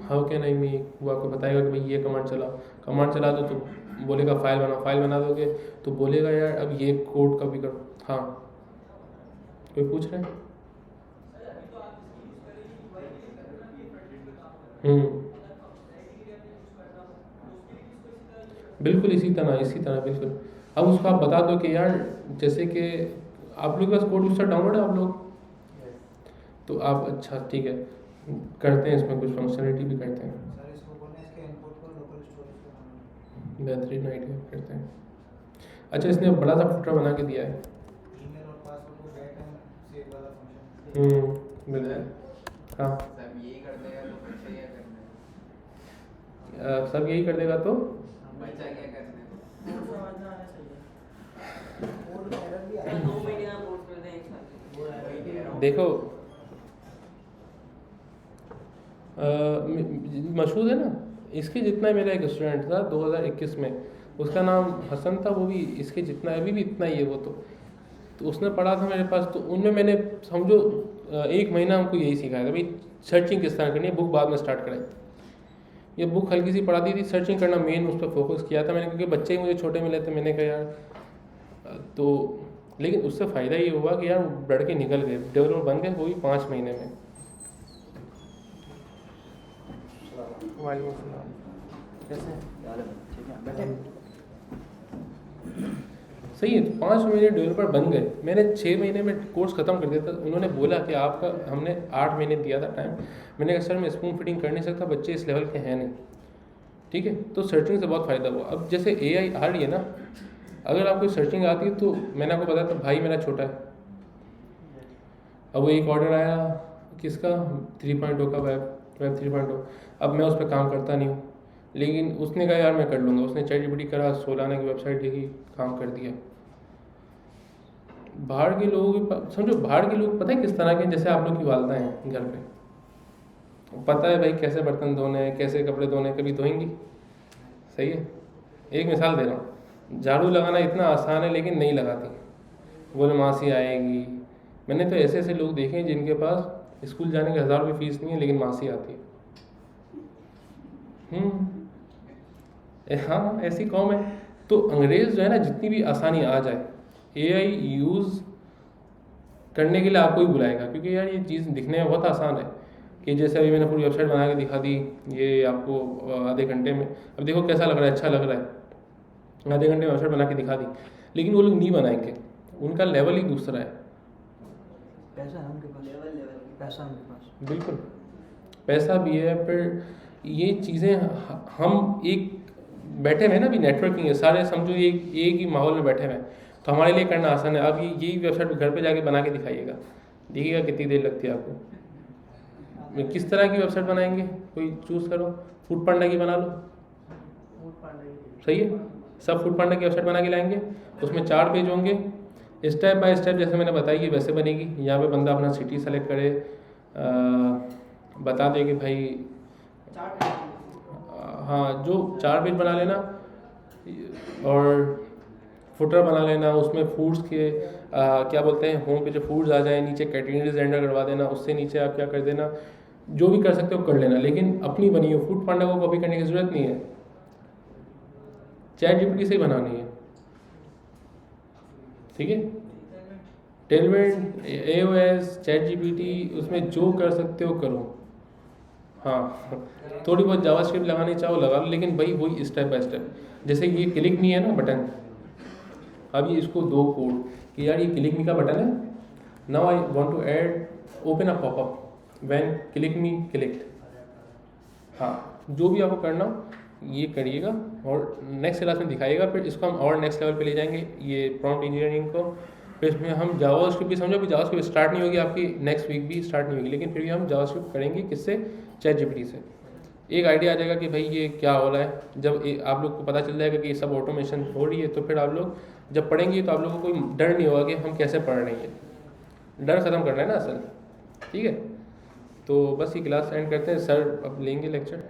how can I make, वो आपको बताएगा कि भाई ये कमांड चला दो, तो बोलेगा फाइल बना दोगे तो बोलेगा यार अब ये कोड कॉपी करो। हाँ कोई पूछ रहे हैं? बिल्कुल इसी तरह बिल्कुल। अब उसको आप बता दो कि यार जैसे कि आप लोग के पास कोड उसका डाउनलोड है आप लोग, तो आप अच्छा ठीक है करते हैं, इसमें कुछ फंक्शनलिटी भी करते हैं, सर इसको बोलना है इसके इनपुट को लोकल स्टोरेज पे बनाना। बेहतरीन आइडिया करते हैं। अच्छा इसने बड़ा सा फुटर बना के दिया है, ईमेल और पासवर्ड को गेट एंड सेव वाला फंक्शन। बिल्कुल। हाँ सब यही कर देगा तो बच्चा क्या करना सब यही कर देगा तो है, बच्चा क्या करना है। कोड समझना आना चाहिए। कोड में एरर भी अगर आएगा। 2 महीने का कोर्स कर दें एक साल के। वही कह रहा हूँ। देखो मशहूर है ना, इसके जितना मेरा एक स्टूडेंट था 2021 में, उसका नाम हसन था, वो भी इसके जितना अभी भी इतना ही है वो, तो उसने पढ़ा था मेरे पास, तो उनमें मैंने समझो 1 महीना हमको यही सिखाया था भाई सर्चिंग किस तरह करनी है, बुक बाद में स्टार्ट करें। ये बुक हल्की सी पढ़ा दी थी, सर्चिंग करना मेन उस पर फोकस किया था मैंने, क्योंकि बच्चे ही मुझे छोटे मिले थे, मैंने कहा यार तो, लेकिन उससे फ़ायदा ये हुआ कि यार बढ़ के निकल गए, डेवलपर बन गए वो भी 5 महीने में। वालेकुम अस्सलाम, कैसे हैं? ठीक है बैठे। सही है, तो 5 महीने डेवलपर बन गए, मैंने 6 महीने में कोर्स ख़त्म कर दिया था। उन्होंने बोला कि आपका, हमने 8 महीने दिया था टाइम, मैंने कहा सर मैं स्पून फिटिंग कर नहीं सकता, बच्चे इस लेवल के हैं नहीं, ठीक है। तो सर्चिंग से बहुत फ़ायदा हुआ। अब जैसे एआई आ रही है ना, अगर आपको सर्चिंग आती है तो मैंने आपको बताया था भाई मेरा छोटा है, अब वो एक ऑर्डर आया किसका 3.0 का वेब 3.0, अब मैं उस पर काम करता नहीं हूँ, लेकिन उसने कहा यार मैं कर लूँगा, उसने ChatGPT करा, सोलाना की वेबसाइट देखी, काम कर दिया। बाहर के लोग समझो, बाहर के लोग पता है किस तरह के, जैसे आप लोग की वालदा हैं घर पे, पता है भाई कैसे बर्तन धोने हैं, कैसे कपड़े धोने हैं, कभी धोएंगी, सही है, एक मिसाल दे रहा हूँ, झाड़ू लगाना इतना आसान है लेकिन नहीं लगाती, बोले मासी आएगी। मैंने तो ऐसे ऐसे लोग देखे हैं जिनके पास स्कूल जाने के 1000 रुपये फीस नहीं है लेकिन मासी आती है। हाँ ऐसी कौम है। तो अंग्रेज़ जो है ना, जितनी भी आसानी आ जाए एआई यूज़ करने के लिए आपको ही बुलाएगा, क्योंकि यार ये चीज़ दिखने में बहुत आसान है कि जैसे अभी मैंने पूरी वेबसाइट बना के दिखा दी, ये आपको आधे घंटे में, अब देखो कैसा लग रहा है, अच्छा लग रहा है, आधे घंटे में वेबसाइट बना के दिखा दी। लेकिन वो लोग नहीं बनाएंगे, उनका लेवल ही दूसरा है। पैसा है उनके पास, पैसा है उनके पास, बिल्कुल पैसा भी है। फिर ये चीज़ें हम एक बैठे हुए हैं ना, अभी नेटवर्किंग है, सारे समझो एक ही माहौल में बैठे हुए हैं, तो हमारे लिए करना आसान है। आप यही वेबसाइट घर पे जाके बना के दिखाइएगा, देखिएगा कितनी देर लगती है आपको। किस तरह की वेबसाइट बनाएंगे, कोई चूज़ करो, फूड पांडा की बना लो, सही है, सब फूड पांडा की वेबसाइट बना के लाएंगे, उसमें 4 पेज होंगे, स्टेप बाय स्टेप जैसे मैंने बताई कि वैसे बनेगी। यहाँ पे बंदा अपना सिटी सेलेक्ट करे, बता दे कि भाई हाँ जो 4 पेज बना लेना और फुटर बना लेना, उसमें फूड्स के क्या बोलते हैं, होम पे जो फूड्स आ जाए, नीचे कैटेगरीज रेंडर करवा देना, उससे नीचे आप क्या कर देना, जो भी कर सकते हो कर लेना, लेकिन अपनी बनी हो। फूड पांडा को कॉपी करने की ज़रूरत नहीं है, चैट जीपीटी से ही बनानी है, ठीक है। टेलमेंट, एओएस, चैट जीपीटी, उसमें जो कर सकते हो करो। हाँ थोड़ी बहुत जावास्क्रिप्ट लगानी चाहो लगा लो, लेकिन भाई वही स्टेप बाय स्टेप। जैसे ये क्लिक मी है ना बटन, अब ये इसको 2 कोड कि यार ये क्लिक मी का बटन है, now I want to add open a popup when click me clicked. हाँ जो भी आपको करना हो ये करिएगा और नेक्स्ट क्लास में दिखाइएगा। फिर इसको हम और नेक्स्ट लेवल पे ले जाएंगे, ये प्रॉम्प्ट इंजीनियरिंग को। फिर इसमें हम जावास्क्रिप्ट भी, समझो अभी जावास्क्रिप्ट स्टार्ट नहीं होगी आपकी, नेक्स्ट वीक भी स्टार्ट नहीं होगी, लेकिन फिर भी हम जावास्क्रिप्ट करेंगे किससे, चैट जीपीटी से। एक आइडिया आ जाएगा कि भाई ये क्या हो रहा है। जब आप लोग को पता चल जाएगा कि ये सब ऑटोमेशन हो रही है, तो फिर आप लोग जब पढ़ेंगे तो आप लोगों को कोई डर नहीं होगा कि हम कैसे पढ़ रहे हैं, डर ख़त्म करना है ना असल, ठीक है। तो बस ये क्लास एंड करते हैं, सर अब लेंगे लेक्चर।